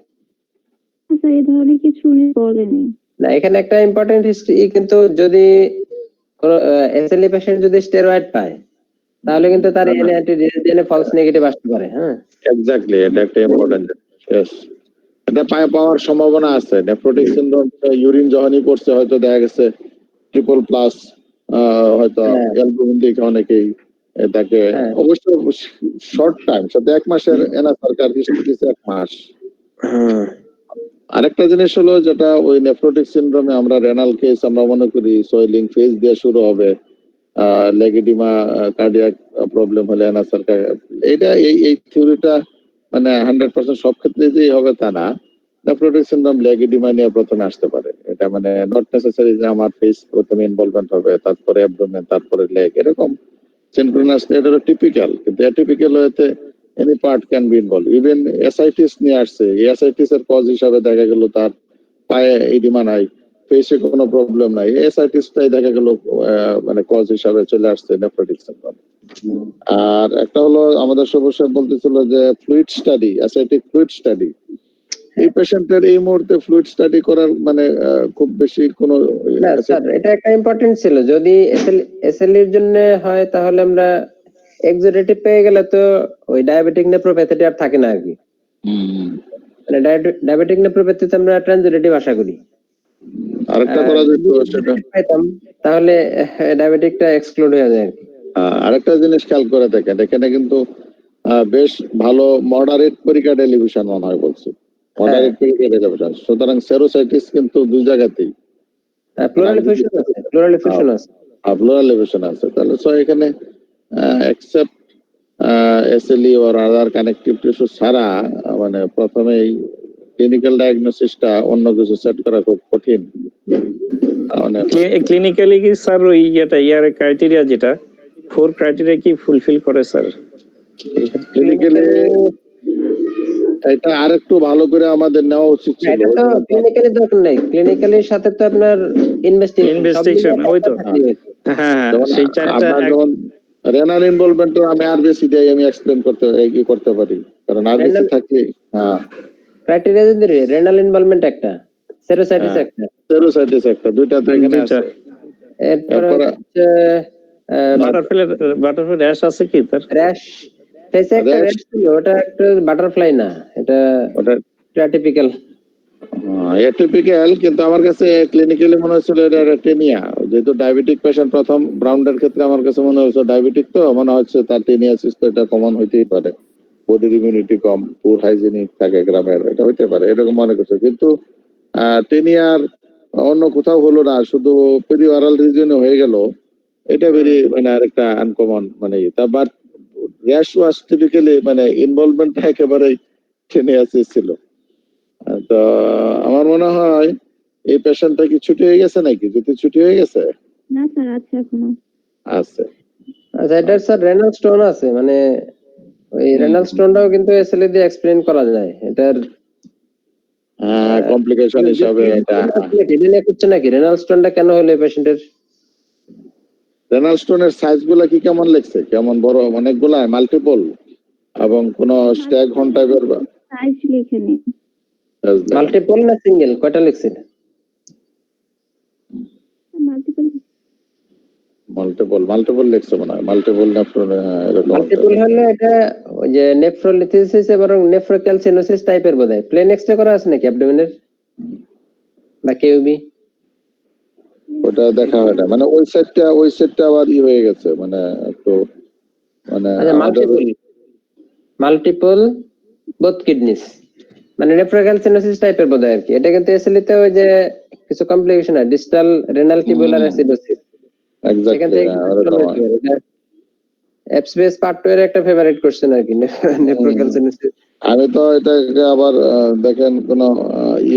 S3: আচ্ছা, এই ধরনের কিছু উনি বলেনি
S5: না, এখানে একটা ইম্পর্টেন্ট হিস্ট্রি, কিন্তু যদি এসএলই পেশেন্ট যদি স্টেরয়েড পায়, তাহলে কিন্তু তার এনএ ফলস নেগেটিভ আসতে পারে। হ্যাঁ,
S1: এক্স্যাক্টলি, এটা একটা ইম্পর্টেন্ট। ইয়েস, এটা পাওয়ার সম্ভাবনা আছে। নেফ্রোটিক সিনড্রোম ইউরিন যখনই করছে, হয়তো দেখা গেছে ট্রিপল প্লাস, হয়তো অ্যালবুমিন দেখে অনেকেই তাকে অবশ্য শর্ট টাইম, সাথে 1 মাসের এনা সরকার হিস্ট্রি দিচ্ছে 1 মাস। আরেকটা জিনিস হলো, যেটা ওই নেফ্রোটিক সিনড্রোমে আমরা রেনাল কেস আমরা মনে করি সোয়েলিং ফেজ দিয়ে শুরু হবে, লেগেডিমা কার্ডিয়াক প্রবলেম হলে এনা সরকার, এটা এই থিওরিটা মানে 100% সব ক্ষেত্রে যে হবে তা না। নেফ্রোটিক সিনড্রোম লেগেডিমা নিয়ে প্রথমে আসতে পারে, এটা মানে নট নেসেসারি যে আমার ফেস প্রথমে ইনভলভমেন্ট হবে, তারপরে অ্যাবডোমেন, তারপরে লেগ, এরকম সিনক্রোনাস এটা টিপিক্যাল। কিন্তু অ্যাটিপিক্যাল হতে any part can be involve. Even এসআইটিস নিয়ে আসছে, এসআইটিস এর কজ হিসাবে দেখা গেল তার পায়ে ইডিমা নাই, ফেসে কোনো প্রবলেম নাই, এসআইটিসটাই দেখা গেল মানে কজ হিসাবে চলে আসছে নেফ্রোটিক সিনড্রোম। আর একটা হলো আমাদের সবশেষে বলতেছিল যে ফ্লুইড স্টাডি, অ্যাসাইটিক ফ্লুইড স্টাডি। এই পেশেন্টের এই মুহূর্তে ফ্লুইড স্টাডি করার মানে খুব বেশি কোনো
S5: না স্যার, এটা একটা ইম্পর্টেন্ট ছিল। যদি এসএলই এর জন্য হয় তাহলে আমরা এক্সোডেটিভ পেয়ে গেলে তো ওই ডায়াবেটিক নেফ্রোপ্যাথিটা আর থাকে না আর কি। মানে ডায়াবেটিক নেফ্রোপ্যাথিতে আমরা ট্রানজিটিভ আশা করি।
S1: আরেকটা করা যেত সেটা
S5: পাইতাম তাহলে ডায়াবেটিকটা এক্সক্লুড হয়ে যায়।
S1: আরেকটা জিনিস খেয়াল করে দেখেন, এখানে কিন্তু বেশ ভালো মডারেট পরিকা টেলিভিশন মনে হয় বলছে, মডারেট পরিকা টেলিভিশন। সুতরাং সেরোসাইটিস কিন্তু দুই জায়গাতেই,
S5: প্লুরাল এফিউশন আছে, প্লুরাল এফিউশন আছে,
S1: প্লুরাল এফিউশন আছে। তাহলে সো এখানে except SLE or other connective tissue ছাড়া মানে প্রথমেই ক্লিনিক্যাল ডায়াগনোসিসটা অন্য কিছু সেট করা খুব কঠিন। মানে
S4: ক্লিনিক্যালি কি স্যার ওই ইয়ার ক্রাইটেরিয়া যেটা 4 ক্রাইটেরিয়া কি ফুলফিল করে স্যার?
S1: ক্লিনিক্যালি এটা আরেকটু ভালো করে আমাদের নেওয়া উচিত ছিল।
S5: এটা তো ক্লিনিক্যালি দরকার নাই, ক্লিনিক্যালির সাথে তো আপনার
S4: ইনভেস্টিগেশন ওই তো। হ্যাঁ সেই চারটা
S1: যেমন রেনাল ইনভলভমেন্ট আমি আর বেশি দিয়ে আমি এক্সপ্লেইন করতে পারি, কারণ আর বেশি থাকলে
S5: ক্রাইটেরিয়া যদি রেনাল ইনভলভমেন্ট একটা, সেরোসাইটিস একটা,
S1: সেরোসাইটিস একটা, দুইটা তো এখানে আছে।
S5: এরপর হচ্ছে
S4: বাটারফ্লাই র্যাশ আছে কি তার?
S5: র্যাশ ফেসে একটা র্যাশ ছিল, ওটা একটা বাটারফ্লাই না, এটা অ্যাটিপিক্যাল।
S1: অ্যাটিপিক্যাল, কিন্তু আমার কাছে ক্লিনিক্যালি মনে হচ্ছিল এটা টেনিয়া। যেহেতু ডায়াবেটিক পেশেন্ট প্রথম ব্রাউন্ডের ক্ষেত্রে আমার কাছে মনে হচ্ছে ডায়াবেটিক, তো মনে হচ্ছে তার টেনিয়াসিস, তো এটা কমন হইতেই পারে, বডির ইমিউনিটি কম, পুর হাইজিনিক থাকে গ্রামের, এটা হইতে পারে এরকম মনে করছে। কিন্তু টেনিয়ার অন্য কোথাও হলো না, শুধু পেরিওরাল রিজনে হয়ে গেল, এটা ভেরি মানে আরেকটা আনকমন মানে। বাট র্যাশ ওয়াজ টিপিক্যালি মানে ইনভলভমেন্টটা একেবারেই টেনিয়াসিস ছিল। তো আমার মনে হয় এই পেশেন্টটা কি ছুটি হয়ে গেছে নাকি? যদি ছুটি হয়ে গেছে
S3: না স্যার, আছে এখনো
S1: আছে।
S5: আচ্ছা, এটা স্যার রেনাল স্টোন আছে, মানে ওই রেনাল স্টোনটাও কিন্তু এসএলই দিয়ে এক্সপ্লেইন করা যায়। এটার
S1: কমপ্লিকেশন হিসাবে এটা
S5: ডিলে করছে নাকি রেনাল স্টোনটা কেন হলো এই পেশেন্টের?
S1: রেনাল স্টোনের সাইজ গুলা কি কেমন লাগছে? কেমন বড়, অনেকগুলা, মাল্টিপল, এবং কোন স্ট্যাগ হর্ন টাইপের?
S3: সাইজ লিখে নিন।
S5: মাল্টিপল না সিঙ্গেল, কয়টা লিখছেন?
S1: মাল্টিপল লিখছে মনে হয়, মাল্টিপল নেফ্রন এরকম।
S5: মাল্টিপল হলে এটা ওই যে নেফ্রোলিথিসিস এবং নেফ্রোক্যালসিনোসিস টাইপের বোধহয়। প্লেন এক্সরে করা আছে নাকি অ্যাবডোমেনের বা কেউবি?
S1: ওটা দেখা হয় না, মানে ওই সেটটা আবার হয়ে গেছে, মানে একটু মানে
S5: মাল্টিপল বোথ কিডনিস, মানে নেফ্রোক্যালসিনোসিস টাইপের বোধহয় আর কি। এটা কিন্তু এসএলই তে ওই যে কিছু কমপ্লিকেশন হয়, distal renal tubular acidosis.
S1: Exactly
S5: এপসবিএস পার্ট 2 এর একটা ফেভারিট কোশ্চেন আর কি, নেফ্রোক্যালসিনোসিস।
S1: আমি তো এটাকে আবার দেখেন কোন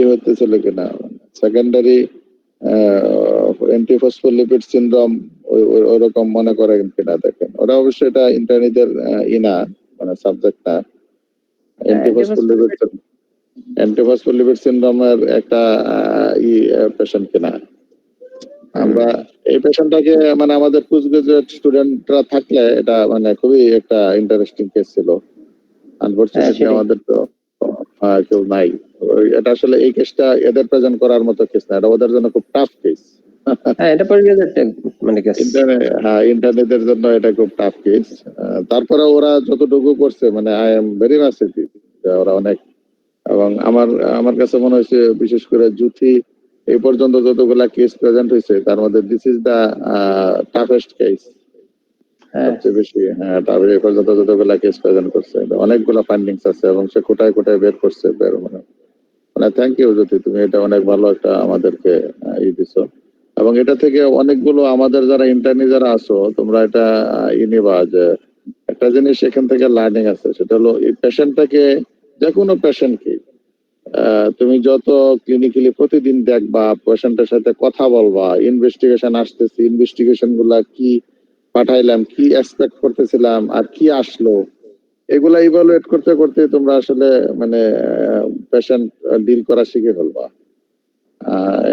S1: হইতেছিল কিনা, সেকেন্ডারি অ্যান্টিফসফোলিপিড সিনড্রোম ওইরকম মনে করেন কিনা দেখেন। ওরা অবশ্যই এটা ইন্টারনিদের ইনা মানে সাবজেক্ট না। অ্যান্টিফসফোলিপিড সিনড্রোমের একটা পেশেন্ট কিনা। আমরা এই পেশেন্টটাকে মানে আমাদের কুচবিহারের স্টুডেন্টরা থাকলে এটা মানে খুবই একটা ইন্টারেস্টিং কেস ছিল। আনফরচুনেটলি আমাদের তো কেউ নাই। এটা আসলে এই কেসটা এদের প্রেজেন্ট করার মতো কেস না, এটা ওদের জন্য খুব টাফ কেস।
S5: এটা পরিবেশের মানে কেস,
S1: ইন্টারনেটের জন্য এটা খুব টাফ কেস। তারপরে ওরা যতটুকু করছে মানে I am very much happy, ওরা অনেক। এবং আমার কাছে মনে হয়েছে বিশেষ করে জুথি এই পর্যন্ত যতগুলা কেস প্রেজেন্ট হয়েছে তার মধ্যে this is the toughest case সবচেয়ে বেশি। এই পর্যন্ত যতগুলা কেস প্রেজেন্ট করছে অনেকগুলা ফাইন্ডিংস আছে এবং সে কোটায় কোটায় বের করছে। মানে থ্যাংক ইউ জ্যোতি, তুমি এটা অনেক ভালো একটা আমাদেরকে দিছো। এবং এটা থেকে অনেকগুলো আমাদের যারা ইন্টার্নি যারা আছো তোমরা এটা নিবা যে একটা জিনিস এখান থেকে লার্নিং আছে, সেটা হলো এই পেশেন্টটাকে, যে কোনো পেশেন্টকে তুমি যত ক্লিনিক্যালি প্রতিদিন দেখবা, পেশেন্টের সাথে কথা বলবা, ইনভেস্টিগেশন আসতেছে, ইনভেস্টিগেশন গুলা কি পাঠাইলাম, কি এক্সপেক্ট করতেছিলাম আর কি আসলো, এগুলা ইভালুয়েট করতে করতে তোমরা আসলে মানে পেশেন্ট ডিল করা শিখে ফেলবা।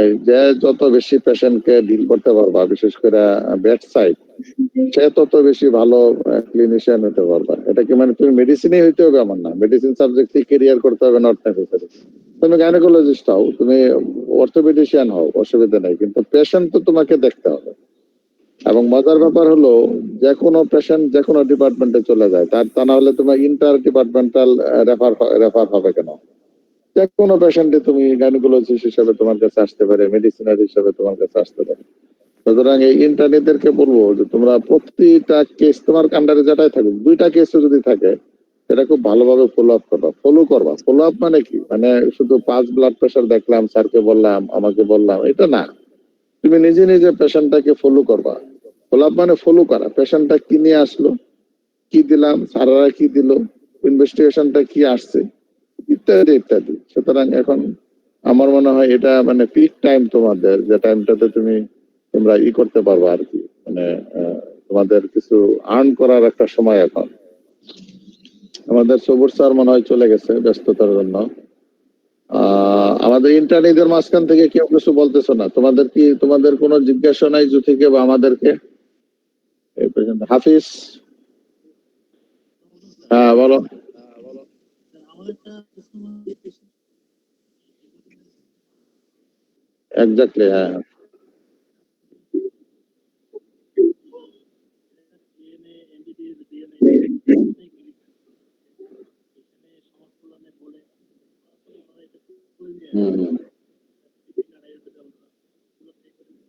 S1: এই যে যত বেশি পেশেন্টকে ডিল করতে পারবা, বিশেষ করে বেড সাইড, সে তত বেশি ভালো ক্লিনিশিয়ান হতে পারবা। এটা কি মানে তুমি মেডিসিনই হইতে হবে এমন না, মেডিসিন সাবজেক্টে ক্যারিয়ার করতে হবে নট নেসেসারি। তুমি গাইনোকোলজিস্ট হও, তুমি অর্থোপেডিশিয়ান হও, অসুবিধা নেই, কিন্তু পেশেন্ট তো তোমাকে দেখতে হবে। এবং মজার ব্যাপার হলো যে কোনো পেশেন্ট যে কোনো ডিপার্টমেন্টে চলে যায়, তা না হলে তোমার ইন্টার ডিপার্টমেন্টাল রেফার হবে কেন? যে কোনো পেশেন্টে তুমি গাইনোকোলজিস্ট হিসেবে তোমার কাছে আসতে পারে, মেডিসিনারি হিসেবে তোমার কাছে আসতে পারে। সুতরাং এই ইন্টার্নিদেরকে বলবো যে তোমরা প্রতিটা কেস তোমার আন্ডারে যেটাই থাকুক, 2টা কেসও যদি থাকে সেটা খুব ভালোভাবে ফলো আপ করবা। ফলো আপ মানে কি, মানে শুধু 5 ব্লাড প্রেশার দেখলাম, স্যারকে বললাম, আমাকে বললাম, এটা না। তুমি নিজে নিজে পেশেন্টটাকে ফলো করবা। ফলো আপ মানে ফলো করা, পেশেন্টটা কি নিয়ে আসলো, কি দিলাম, স্যাররা কি দিল, ইনভেস্টিগেশনটা কি আসছে, ইত্যাদি ইত্যাদি। সুতরাং এখন আমার মনে হয় এটা মানে পিক টাইম তোমাদের, যে টাইমটাতে তোমরা করতে পারবা আর কি, মানে তোমাদের কিছু আর্ন করার একটা সময় এখন। আমাদের সবুর স্যার মনে হয় চলে গেছে ব্যস্ততার জন্য। আমাদের ইন্টার্নিদের মাঝখান থেকে কেউ কিছু বলতেছো না, তোমাদের কোনো জিজ্ঞাসা নাই জু থেকে বা আমাদেরকে? এই পর্যন্ত হাফিজ, হ্যাঁ বলো। এক্স্যাক্টলি, হ্যাঁ। হুম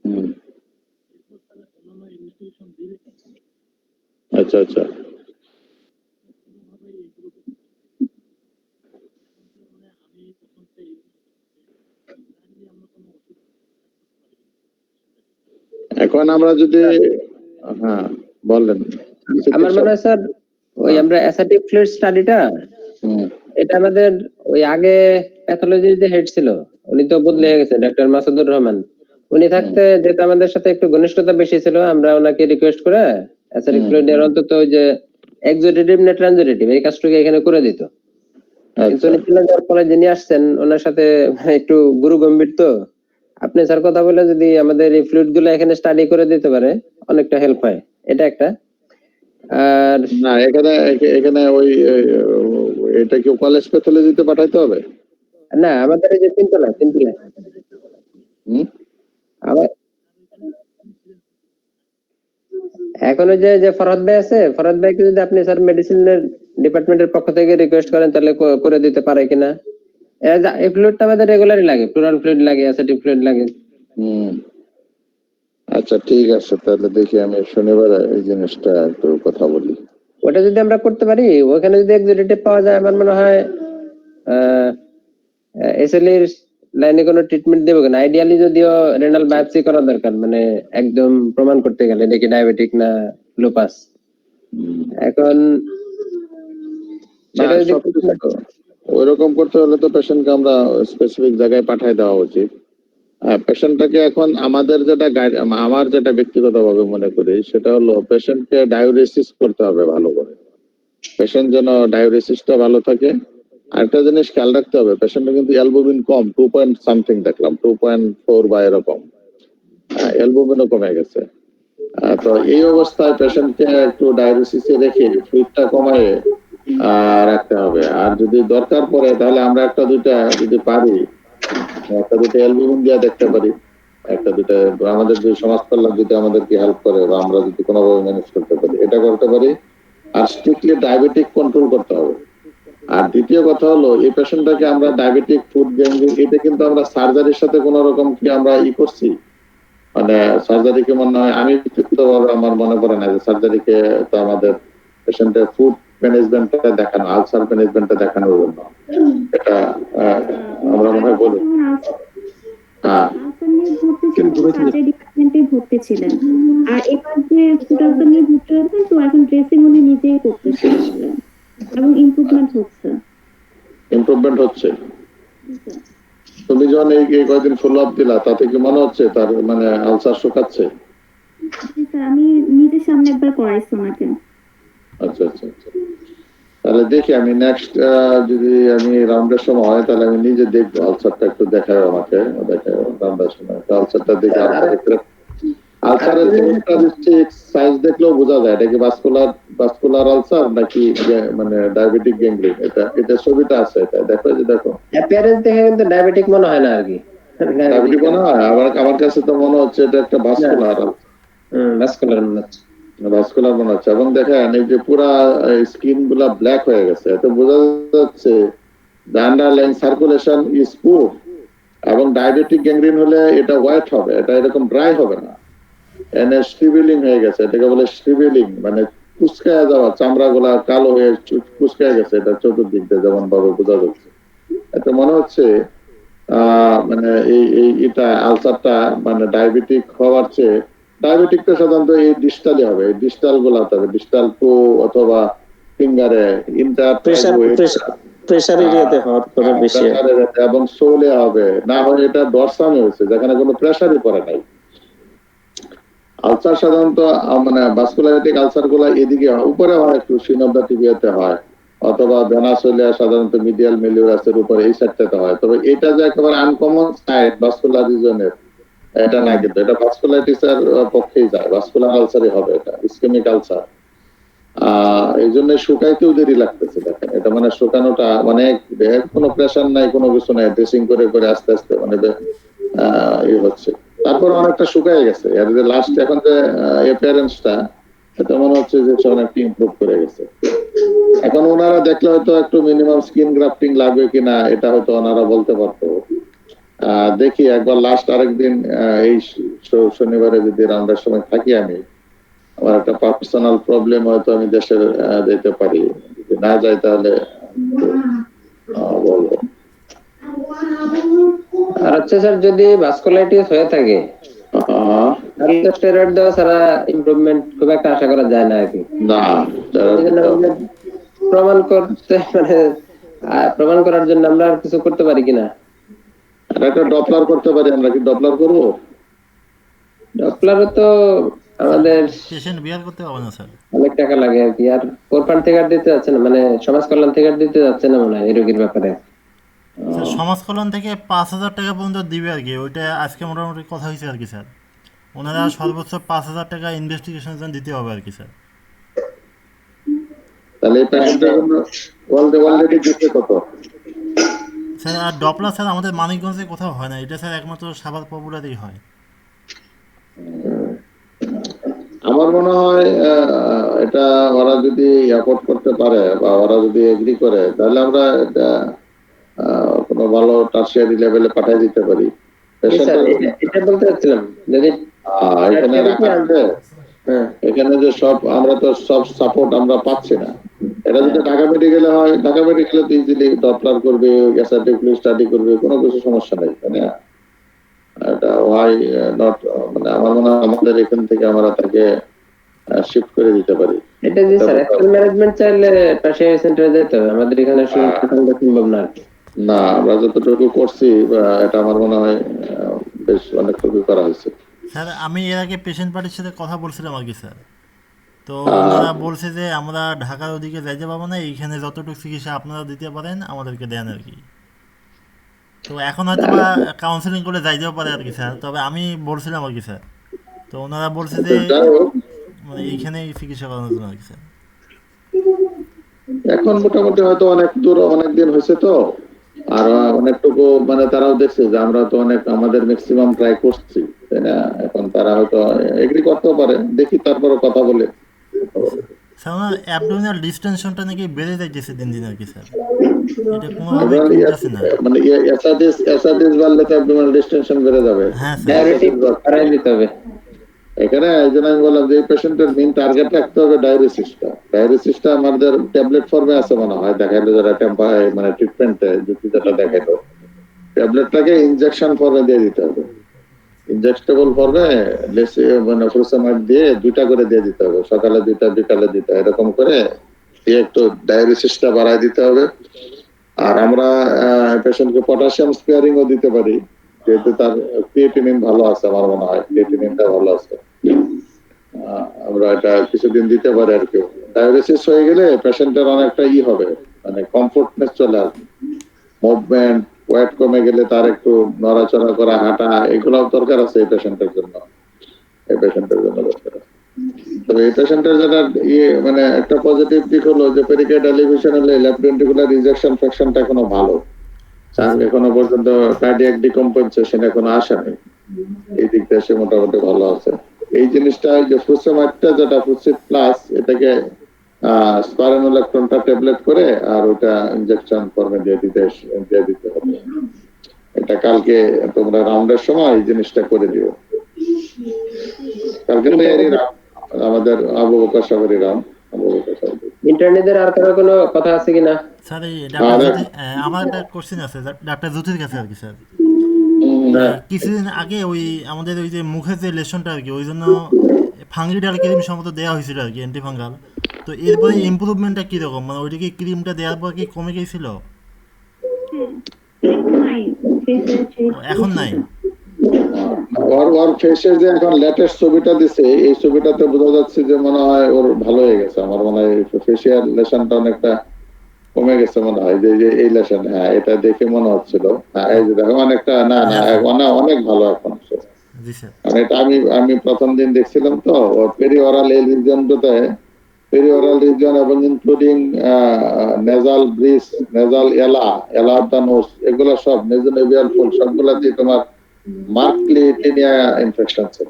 S1: হুম। আচ্ছা আচ্ছা। এখন আমরা যদি, হ্যাঁ বললেন।
S5: আমার মনে হয় স্যার ওই আমরা অ্যাসাটিক ফ্লুইড স্টাডিটা,
S1: হুম,
S5: এটা আমাদের ওই আগে প্যাথোলজির যে হেড ছিল উনি তো বদলে গেছে, ডক্টর মাসুদুর রহমান। উনি থাকতে যেটা আমাদের সাথে একটু ঘনিষ্ঠতা বেশি ছিল, আমরা ওনাকে রিকোয়েস্ট করে অ্যাসাটিক ফ্লুইডের অন্তত ওই যে এক্সোডেটিভ না ট্রানজিটিভ এই কাজটুকু এখানে করে দিত। কিন্তু
S1: আচ্ছা।
S5: উনি চলে যাওয়ার পরে যিনি আসছেন ওনার সাথে একটু গুরু গম্ভীর, তো আপনি স্যার কথা বলে যদি আমাদের এই ফ্লুইড গুলো এখানে স্টাডি করে দিতে পারে অনেকটা হেল্প হয়, এটা একটা। আর
S1: না এখানে ওই এটা কি কলেজ প্যাথোলজিতে পাঠাইতে হবে?
S5: না, আমাদের এই যে তিনতলা
S1: হুম।
S5: আবার এখন ওই যে ফরহাদ ভাই আছে, ফরহাদ ভাইকে যদি আপনি স্যার মেডিসিনের ডিপার্টমেন্টের পক্ষ থেকে রিকোয়েস্ট করেন তাহলে করে দিতে পারে কিনা। এই ফ্লুইডটা আমাদের রেগুলারই লাগে, প্লুরাল ফ্লুইড লাগে, অ্যাসিটিক ফ্লুইড লাগে।
S1: হুম। আচ্ছা ঠিক আছে, তাহলে দেখি আমি শনিবার এই জিনিসটা একটু কথা বলি।
S5: ওটা যদি আমরা করতে পারি, ওখানে যদি এক্সিকিউটিভ পাওয়া যায়, আমার মনে হয় এসএলই এর লাইনে কোনো ট্রিটমেন্ট দেবো কিনা। আইডিয়ালি যদিও রেনাল বায়োপসি করা দরকার, মানে একদম প্রমাণ করতে গেলে দেখি ডায়াবেটিক না লুপাস। এখন সেটা যদি
S1: ওইরকম করতে হলে তো পেশেন্টকে আমরা স্পেসিফিক জায়গায় পাঠিয়ে দেওয়া উচিত। পেশেন্টটাকে এখন আমাদের আমার যেটা ব্যক্তিগতভাবে মনে করি সেটা হলো পেশেন্টকে ডায়োরেসিস করতে হবে ভালো করে। পেশেন্ট যেন ডায়োরেসিসটা ভালো থাকে। আরেকটা জিনিস খেয়াল রাখতে হবে, পেশেন্টের কিন্তু অ্যালবুমিন কম, 2.something দেখলাম, 2.4 বা এরকম। অ্যালবুমিনও কমে গেছে। তো এই অবস্থায় পেশেন্টকে একটু ডায়োরেসিসে রেখে ফ্লুইডটা কমায় রাখতে হবে। আর যদি দরকার পড়ে তাহলে আমরা একটা দুইটা যদি পারি, একটা দুটো অ্যালবুমিন দিয়ে দেখতে পারি, একটা দুটো আমাদের যে সমাজ কল্যাণ যদি আমাদেরকে হেল্প করে বা আমরা যদি কোনোভাবে ম্যানেজ করতে পারি, এটা করতে পারি। আর স্ট্রিক্টলি ডায়াবেটিক কন্ট্রোল করতে হবে। আর দ্বিতীয় কথা হলো এই পেশেন্টটাকে আমরা ডায়াবেটিক ফুড গ্যাঙ্গিং, এটা কিন্তু আমরা সার্জারির সাথে কোনো রকম কি আমরা করছি, মানে সার্জারিকে মনে হয়, আমি ব্যক্তিগতভাবে আমার মনে পড়ে না যে সার্জারিকে তো আমাদের পেশেন্টের ফুড ম্যানেজমেন্টটা দেখানো, আলসার ম্যানেজমেন্টটা দেখানোর জন্য এটা আমরা মনে হয় বলি। হ্যাঁ
S3: ডিপার্টমেন্টে ভর্তি ছিলেন, আর এবার যে ফুড আলসার নিয়ে ভর্তি হয়েছেন, তো এখন ড্রেসিং উনি নিজেই করতেছেন এবং ইমপ্রুভমেন্ট হচ্ছে।
S1: তুমি যখন এই কয়েকদিন ফলো আপ দিলা তাতে কি মনে হচ্ছে তার মানে আলসার শুকাচ্ছে?
S3: স্যার আমি নিজের সামনে একবার করাইছি ওনাকে।
S1: আচ্ছা আচ্ছা আচ্ছা, তাহলে দেখি আমি নেক্সট যদি আমি রাউন্ডের সময় হয় তাহলে আমি নিজে দেখবো আলসারটা, একটু দেখায় আমাকে, দেখায় রাউন্ডের সময় আলসারটা দেখে আলসারের ক্যারেক্টারিস্টিক সাইজ দেখলেও বোঝা যায় এটা কি ভাস্কুলার আলসার নাকি মানে ডায়াবেটিক গ্যাংগ্রিন। এটা ছবিটা আছে, এটা দেখো, যে দেখো
S5: অ্যাপিয়ারেন্স দেখে কিন্তু ডায়াবেটিক মনে হয় না আর কি।
S1: ডায়াবেটিক মনে হয়, আমার কাছে তো মনে হচ্ছে এটা একটা ভাস্কুলার
S5: ভাস্কুলার মনে হচ্ছে।
S1: ভাস্কুলার মনে হচ্ছে। এবং দেখেন এই যে পুরা স্কিন গুলা ব্ল্যাক হয়ে গেছে, এতে বোঝা যাচ্ছে the underlying circulation is poor। এবং ডায়াবেটিক গ্যাংগ্রিন হলে এটা হোয়াইট হবে, এটা এরকম ড্রাই হবে না, এনে স্ট্রিবিলিং হয়ে গেছে, এটাকে বলে স্ট্রিবিলিং, মানে কুচকায় যাওয়া, চামড়া গুলা কালো হয়ে কুচকায় গেছে, এটা চতুর্দিক দিয়ে যেমন ভাবে বোঝা যাচ্ছে। এতে মনে হচ্ছে মানে এটা আলসারটা মানে ডায়াবেটিক হওয়ার চেয়ে, ডায়াবেটিকটা সাধারণত এই ডিস্টালে হবে, এই ডিস্টাল গুলাতে হবে, ডিস্টাল টু অথবা ফিঙ্গারে
S4: প্রেসার এরিয়াতে হওয়ার কথা বেশি,
S1: এবং সোলে হবে, না হয় এটা ডরসামে হয়েছে যেখানে কোনো প্রেসারই পড়ে নাই। আলসার সাধারণত মানে ভাস্কুলারিটিক আলসার গুলা এদিকে উপরে হয়, একটু সিনোভা টিবিয়াতে হয়, অথবা ভেনাসোলিয়া সাধারণত মিডিয়াল মেলিউরাসের উপরে এই সাইডটাতে হয়। তবে এটা যে একেবারে আনকমন সাইড ভাস্কুলার রিজনের, এটা না, কিন্তু এটা ভাস্কুলাইটিসের পক্ষেই যায়, ভাস্কুলার আলসারই হবে, এটা ইসকেমিক আলসার। এই জন্য শুকাইতেও দেরি লাগতেছে। দেখেন এটা মানে শুকানোটা মানে কোনো প্রেশার নাই, কোনো কিছু নাই, ড্রেসিং করে করে আস্তে আস্তে মানে হচ্ছে। তারপর অনেকটা শুকায় গেছে, আর যে লাস্ট এখন যে অ্যাপিয়ারেন্সটা, এটা মনে হচ্ছে যে অনেকটা ইমপ্রুভ করে গেছে। এখন ওনারা দেখলে হয়তো একটু মিনিমাম স্কিন গ্রাফটিং লাগবে কিনা এটা হয়তো ওনারা বলতে পারতো। দেখি একবার লাস্ট আরেকদিন এই শনিবারে যদি রাউন্ডের সময় থাকি, আমি আমার একটা পার্সোনাল প্রবলেম হয়তো আমি দেশে যেতে পারি, যদি না যাই তাহলে বলবো।
S5: আর হচ্ছে স্যার যদি ভাস্কুলাইটিস হয়ে থাকে তাহলে স্টেরয়েড দেওয়া ছাড়া ইমপ্রুভমেন্ট খুব একটা আশা করা যায় না আর কি।
S1: না,
S5: প্রমাণ করতে মানে প্রমাণ করার জন্য আমরা কিছু করতে পারি কিনা?
S1: একটা ডপলার করতে পারি, আমরা কি ডপলার করবো?
S5: ডপলারও তো আমাদের
S6: পেশেন্ট বিয়ার করতে হবে না স্যার,
S5: অনেক টাকা লাগে আর কি। আর কোরবান থেকে দিতে যাচ্ছে না, মানে সমাজ কল্যাণ থেকে দিতে যাচ্ছে না মনে হয় এই রোগীর ব্যাপারে।
S6: স্যার সমাজ কল্যাণ থেকে 5,000 টাকা পর্যন্ত দিবে আর কি, ওইটা আজকে মোটামুটি কথা হয়েছে আর কি স্যার। ওনারা সর্বোচ্চ 5,000 টাকা ইনভেস্টিগেশনের জন্য দিতে হবে আর কি স্যার।
S1: তাহলে এই পেশেন্টের জন্য অলরেডি দিতে কত?
S6: স্যার আর ডপলার স্যার আমাদের মানিকগঞ্জে কোথাও হয় না, এটা স্যার একমাত্র সাভার পপুলারেই হয়।
S1: আমার মনে হয় এটা ওরা যদি অ্যাফোর্ড করতে পারে বা ওরা যদি এগ্রি করে, তাহলে আমরা এটা কোনো ভালো টার্সিয়ারি লেভেলে পাঠিয়ে দিতে পারি।
S5: এটা বলতে চাচ্ছিলাম যদি
S1: এখানে এখানে যে সব আমরা তো সব সাপোর্ট আমরা পাচ্ছি না। এটা যদি ঢাকা মেডিকেলে হয়, ঢাকা মেডিকেলে তো ইজিলি ডপলার করবে, গ্যাস্ট্রাইটিক স্টাডি করবে, কোনো কিছু সমস্যা নেই, তাই না? এটা ওয়াই নট, মানে আমার মনে হয় আমাদের এখান থেকে আমরা তাকে শিফট করে দিতে পারি।
S5: এটা যে স্যার অ্যাকচুয়াল ম্যানেজমেন্ট চাইলে টার্সিয়ারি সেন্টারে যেতে হবে, আমাদের এখানে সম্ভব না।
S1: না, আমরা যতটুকু করছি এটা আমার মনে হয় বেশ অনেকটুকু করা হয়েছে।
S6: স্যার আমি এর আগে পেশেন্ট পার্টির সাথে কথা বলছিলাম আর কি স্যার, তো ওনারা বলছে যে আমরা ঢাকার ওদিকে যাইতে পারবো না, এইখানে যতটুকু চিকিৎসা আপনারা দিতে পারেন আমাদেরকে দেন আর কি। তো এখন হয়তো বা কাউন্সিলিং করে যাইতেও পারে আর কি স্যার, তবে আমি বলছিলাম আর কি স্যার, তো ওনারা বলছে যে মানে এইখানেই চিকিৎসা করানোর জন্য আর কি স্যার।
S1: এখন মোটামুটি হয়তো অনেক দূর, অনেক দিন হয়েছে তো, আর অনেকটুকু মানে তারাও দেখছে যে আমরা তো অনেক আমাদের ম্যাক্সিমাম ট্রাই করছি, তাই না? এখন তারা হয়তো এগ্রি করতেও পারে, দেখি তারপরে কথা বলে।
S6: স্যার ওনার অ্যাবডোমিনাল ডিস্টেনশনটা নাকি বেড়ে যাইতেছে দিন দিন আর কি স্যার, এটা কোনোভাবে কমতেছে না।
S1: মানে এসআরডিস বাড়লে তো অ্যাবডোমিনাল ডিস্টেনশন বেড়ে যাবে।
S6: হ্যাঁ
S5: ডায়াবেটিক বাড়াই দিতে হবে
S1: এখানে। এই জন্য আমি বললাম যে এই পেশেন্টের মেইন টার্গেট রাখতে হবে ডায়ালিসিসটা। ডায়ালিসিসটা আমাদের ট্যাবলেট ফর্মে আছে মনে হয়, দেখাইলো যারা মানে ট্রিটমেন্টে যেটা দেখাইলো, ট্যাবলেটটাকে ইনজেকশন ফর্মে দিয়ে দিতে হবে, ইনজেক্টেবল ফর্মে মানে ফুরসামাইড দিয়ে 2টা করে দিয়ে দিতে হবে, সকালে 2টা বিকালে 2টা, এরকম করে দিয়ে একটু ডায়ালিসিসটা বাড়াই দিতে হবে। আর আমরা পেশেন্টকে পটাশিয়াম স্পেয়ারিং ও দিতে পারি, যেহেতু তার ক্রিয়েটিনিন ভালো আছে, আমার মনে হয় ক্রিয়েটিনিনটা ভালো আছে। আমরা এটা কিছুদিন দিতে পারি আর কি। ডায়াবেটিস হয়ে গেলে পেশেন্টের অনেকটা হবে, মানে কমফোর্টনেস চলে আসবে, মুভমেন্ট, ওয়েট কমে গেলে তার একটু নড়াচড়া করা, হাঁটা, এগুলো দরকার আছে এই পেশেন্টের জন্য। দরকার আছে। তবে এই পেশেন্টের যেটা মানে একটা পজিটিভ দিক হলো যে পেরিকার্ড এলিভেশন হলে লেফট ভেন্ট্রিকুলার রিজেকশন ফ্র্যাকশনটা এখনো ভালো, এখনো পর্যন্ত কার্ডিয়াক ডিকম্পেনসেশন এখনো আসেনি, এই দিকটা সে মোটামুটি ভালো আছে। এই জিনিসটা যে ফুসেমাইটটা যেটা ফুসিট প্লাস, এটাকে স্পাইরানোলেকটনটা ট্যাবলেট করে আর ওটা ইনজেকশন ফর্মে দিয়ে দিতে হবে। এটা কালকে তোমরা রাউন্ডের সময় এই জিনিসটা করে দিও। কালকে আমাদের আবু বকর সাগরী রাউন্ড।
S5: ইন্টারনেটের আর কারো কোনো কথা আছে কিনা?
S6: স্যার এই ডাক্তার জ্যোতি, আমার একটা কোশ্চেন আছে ডাক্তার জ্যোতির কাছে আর কি স্যার। কিছুদিন আগে ওই আমাদের ওই যে মুখের যে লেশনটা আর কি, ওই জন্য ফাঙ্গিডাল ক্রিম সম্ভবত দেওয়া হয়েছিল আর কি, অ্যান্টিফাঙ্গাল। তো এরপরে ইমপ্রুভমেন্টটা কিরকম, মানে ওইটা কি ক্রিমটা দেওয়ার পর কি কমে গিয়েছিল? এখন নাই?
S1: ওর ফেসের যে এখন লেটেস্ট ছবিটা দিছে, এই ছবিটাতে বোঝা যাচ্ছে যে মনে হয় ওর ভালো হয়ে গেছে। আমার মনে হয় ফেসিয়াল লেশনটা অনেকটা কমে গেছে মনে হয়, যে এই লেশন। হ্যাঁ, এটা দেখে মনে হচ্ছিল। হ্যাঁ, এই যে দেখো অনেকটা, না অনেক ভালো এখন।
S6: জি স্যার।
S1: মানে এটা আমি প্রথম দিন দেখছিলাম তো, ওর পেরিওরাল এই রিজনটাতে, পেরিওরাল রিজন এবং ইনক্লুডিং নেজাল ব্রিজ, নেজাল এলা অফ দা নোজ, এগুলো সব নেজোনেভিয়াল ফোল্ড সবগুলাতেই তোমার মার্কলি টেনিয়া ইনফেকশন ছিল।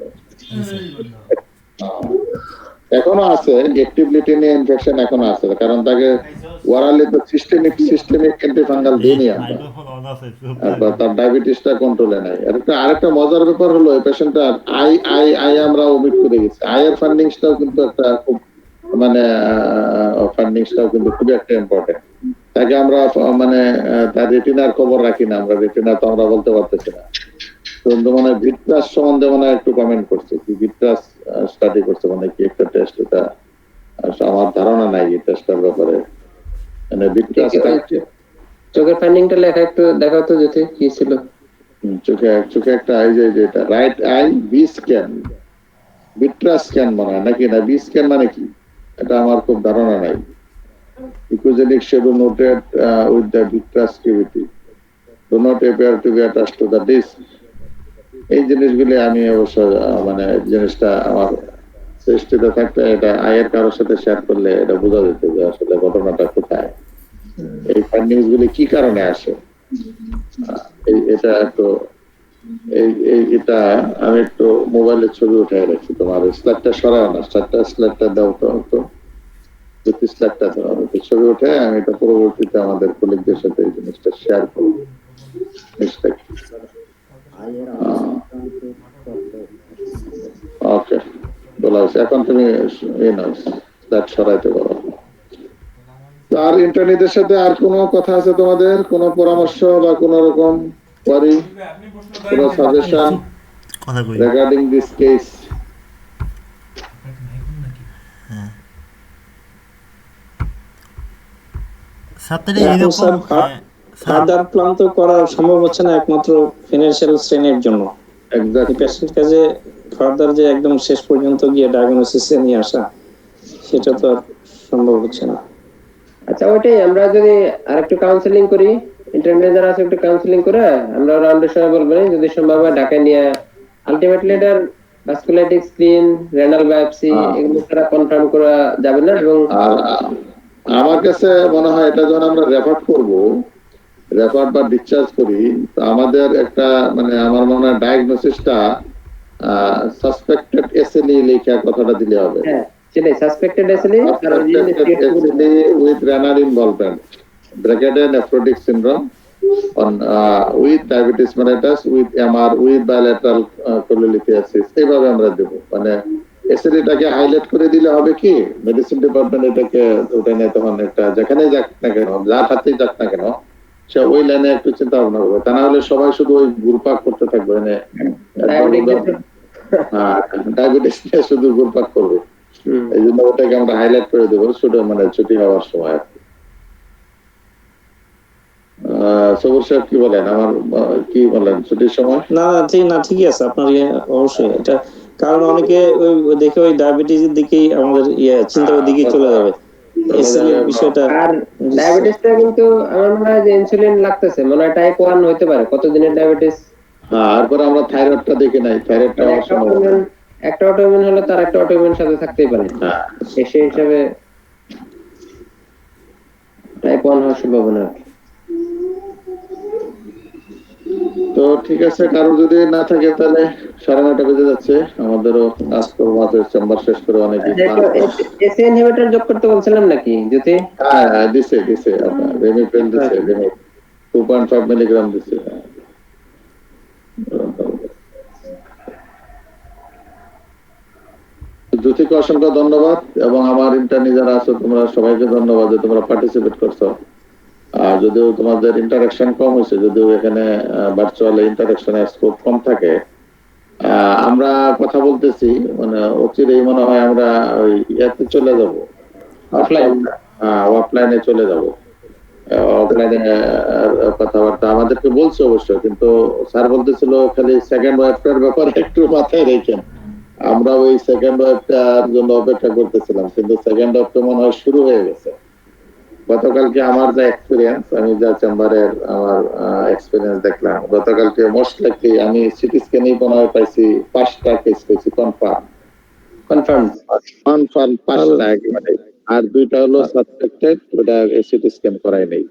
S1: এখনো আছে, অ্যাক্টিভলি টেনিয়া ইনফেকশন এখনো আছে, কারণ তাকে ওরালি তো সিস্টেমিক অ্যান্টিফাঙ্গাল দিইনি আমরা। তার ডায়াবেটিসটা কন্ট্রোলে নাই। আরেকটা মজার ব্যাপার হলো এই পেশেন্টটার আই আমরা ওমিট করে গেছি। আয়ের ফান্ডিংসটাও কিন্তু একটা খুব, মানে ফান্ডিংসটাও কিন্তু খুবই একটা ইম্পর্টেন্ট। তাকে আমরা মানে তার রেটিনার খবর রাখি না আমরা, রেটিনা তো আমরা বলতে পারতেছি না। কিন্তু মানে ভিট্রাস সম্বন্ধে মানে একটু কমেন্ট করছে, কি ভিট্রাস স্টাডি করছে, মানে কি একটা টেস্ট, এটা আমার ধারণা নাই এই টেস্টের ব্যাপারে। মানে ভিট্রাস
S5: চোখের ফাইন্ডিংটা লেখা একটু দেখাও তো, যেতে কি ছিল
S1: চোখে একটা আই, যে এটা right eye B scan, vitreous scan মনে হয় নাকি, না বি স্ক্যান মানে কি এটা আমার খুব ধারণা নাই। Echogenic shadow noted with the vitreous cavity, do not appear to be attached to the disc. এই জিনিসগুলি আমি অবশ্য মানে জিনিসটা আমার সৃষ্টিতে থাকতে, এটা আয়ের কারোর সাথে শেয়ার করলে এটা বোঝা যেত যে আসলে ঘটনাটা কোথায়, এই ফাইন্ডিংস গুলি কি কারণে আসে। এটা একটু এটা আমি একটু মোবাইলের ছবি উঠে রাখছি, তোমার স্লাইডটা সরাও না, স্লাইডটা দাও তো, যদি স্লাইডটা দাও, ছবি উঠে আমি এটা পরবর্তীতে আমাদের কলিগদের সাথে এই জিনিসটা শেয়ার করবো। ওকে, এখন তুমি স্লাইড সরাইতে পারো। আর ইন্টারনেটের সাথে আর কোনো কথা আছে তোমাদের, কোনো পরামর্শ বা কোনো রকম কোয়ারি, কোনো suggestion regarding this case?
S4: Further plan তো করা সম্ভব হচ্ছে না, একমাত্র ফিনান্সিয়াল স্ট্রেনের জন্য। পেশেন্ট কাজে ফার্দার যে একদম শেষ পর্যন্ত গিয়ে ডায়াগনোসিসে নিয়ে আসা, সেটা তো সম্ভব হচ্ছে না।
S5: আচ্ছা, ওইটাই আমরা যদি আরেকটু কাউন্সেলিং করি, ইন্টারনেট যারা আছে একটু কাউন্সেলিং করে আমরা রাউন্ডের সময় বলবেন, যদি সম্ভব হয় ঢাকায় নিয়ে আলটিমেটলি এটার ভাস্কুলাইটিক স্ক্রিন, রেনাল বায়োপসি এগুলো তারা কনফার্ম করা যাবে না। এবং
S1: আমার কাছে মনে হয় এটা যখন আমরা রেফার বা ডিসচার্জ করি, তো আমাদের একটা মানে আমার মনে হয় ডায়াগনোসিসটা সাসপেক্টেড এসএলই লেখা কথাটা দিলে হবে।
S5: হ্যাঁ, সেটাই, suspected SLE
S1: with renal involvement, brachydactyly nephrotic syndrome on with diabetes mellitus, with MR, with bilateral cholelithiasis, এইভাবে আমরা দেব। মানে এসএলইটাকে হাইলাইট করে দিলে হবে কি, মেডিসিন ডিপার্টমেন্ট এটাকে ওটা নিয়ে তখন একটা যেখানে যাক না কেন, যার হাতেই যাক না কেন, সে ওই লাইনে একটু চিন্তা ভাবনা করবে। তা না হলে সবাই শুধু ওই ঘুরপাক করতে থাকবে, মানে ডায়াবেটিস নিয়ে শুধু ঘুরপাক করবে। এই জন্য ওটাকে আমরা হাইলাইট করে দেবো শুধু, মানে ছুটি হওয়ার সময়। সবুজ সাহেব কি বলেন? আমার কি বলেন ছুটির সময়?
S4: না ঠিকই আছে আপনার অবশ্যই এটা, কারণ অনেকে ওই দেখে ওই ডায়াবেটিসের দিকেই আমাদের চিন্তা ওই দিকেই চলে যাবে। এসএল বিষয়টা
S5: আর ডায়াবেটিসটা কিন্তু আমার মনে হয় যে ইনসুলিন লাগতেছে, মনে হয় টাইপ 1 হইতে পারে, কতদিনের ডায়াবেটিস।
S1: হ্যাঁ, তারপরে আমরা থাইরয়েডটা দেখি নাই, থাইরয়েডটা
S5: একটা অটোইমিউন হলে তার একটা অটোইমিউন সাথে থাকতেই পারে, সেই হিসাবে টাইপ 1 হওয়ার সম্ভাবনা।
S1: তো ঠিক আছে, কারো যদি না থাকে তাহলে 9:30 বেজে যাচ্ছে, আমাদেরও আজকে আমাদের চেম্বার শেষ করে অনেকে
S5: এসি ইনহিবিটর যোগ করতে বলছিলাম নাকি জ্যোতি?
S1: হ্যাঁ দিছে আপনার রেমিপেল দিছে, 2.5 মিলিগ্রাম দিছে। জ্যোতিকে অসংখ্য ধন্যবাদ, এবং আমার ইন্টার্নি যারা আছো তোমরা সবাইকে ধন্যবাদ যে তোমরা পার্টিসিপেট করছো। যদিও তোমাদের ইন্টারাকশন কম হয়েছে, যদিও এখানে ভার্চুয়াল ইন্টারাকশনের স্কোপ কম থাকে, আমরা কথা বলতেছি মানে অচিরেই মনে হয় আমরা ওই ইয়াতে চলে যাব, অফলাইনে চলে যাব। অফলাইনে কথাবার্তা আমাদেরকে বলছে অবশ্য, কিন্তু স্যার বলতেছিল খালি সেকেন্ড ওয়েভটার ব্যাপারে একটু মাথায় রেখেন। আমরা ওই সেকেন্ড ওয়েভটার জন্য অপেক্ষা করতেছিলাম, কিন্তু সেকেন্ড ওয়েভটা মনে হয় শুরু হয়ে গেছে। গতকালকে আমার যা এক্সপিরিয়েন্স, আমি যা চেম্বারের আমার এক্সপিরিয়েন্স দেখলাম, গতকালকে মোস্ট লাইকলি আমি সিটি স্ক্যানেই মনে হয় পাইছি 5টা কেস পেয়েছি কনফার্ম 5টা একেবারে, আর 2টা হলো সাসপেক্টেড, ওটা সিটি স্ক্যান করাই নেই।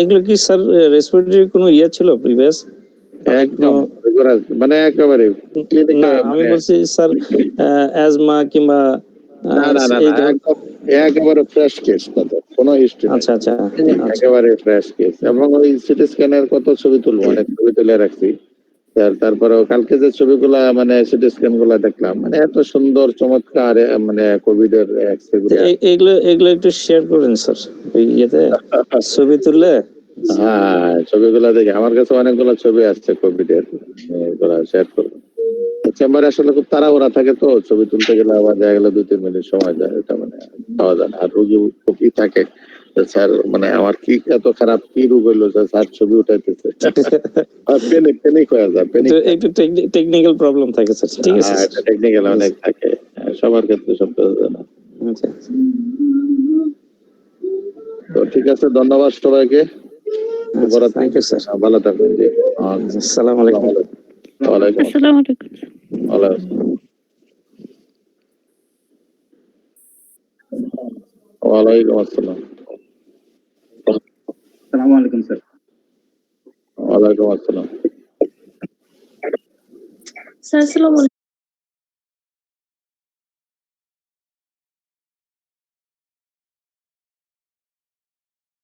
S4: এগুলো কি স্যার রেসপিরেটরি কোনো ছিল প্রিভিয়াস?
S1: একদম মানে একেবারে
S4: আমি বলছি স্যার অ্যাজমা কিংবা
S1: একেবারে ফ্রেশ কেস, কোনো হিস্ট্রি।
S4: আচ্ছা
S1: একেবারে ফ্রেশ কেস, এবং ওই সিটি স্ক্যানের কত ছবি তুলবো, অনেক ছবি তুলে রাখছি। তারপরে কালকে যে ছবিগুলা মানে সিটি স্ক্যান গুলা দেখলাম, মানে এত সুন্দর চমৎকার মানে কোভিড এর
S4: এগুলো একটু শেয়ার করেন স্যার, ইয়েতে ছবি তুললে।
S1: হ্যাঁ, ছবিগুলা দেখে আমার কাছে অনেকগুলো ছবি আসছে কোভিড এর, এগুলা শেয়ার করবো। চেম্বারে আসলে খুব তাড়াহুড়া থাকে, তো ছবি তুলতে গেলে আবার দেখা গেলে 2-3 মিনিট সময় যায়, এটা মানে পাওয়া যায় না। আর রোগী খুবই থাকে, স্যার মানে আমার কি এত খারাপ কি রোগ হইলো স্যার ছবি উঠাইতেছে, পেনিক হয়ে যায়,
S4: একটু টেকনিক্যাল প্রবলেম থাকে স্যার। ঠিক আছে,
S1: টেকনিক্যাল অনেক থাকে, সবার ক্ষেত্রে সব না। তো ঠিক আছে, ধন্যবাদ সবাইকে, ভালো থাকবেন।
S4: আসসালামু আলাইকুম।
S3: আসসালামু আলাইকুম।
S1: ওয়ালাইকুম আসসালাম।
S7: আসসালামু আলাইকুম স্যার।
S1: ওয়ালাইকুম আসসালাম।
S3: স্যার আসসালামু আলাইকুম।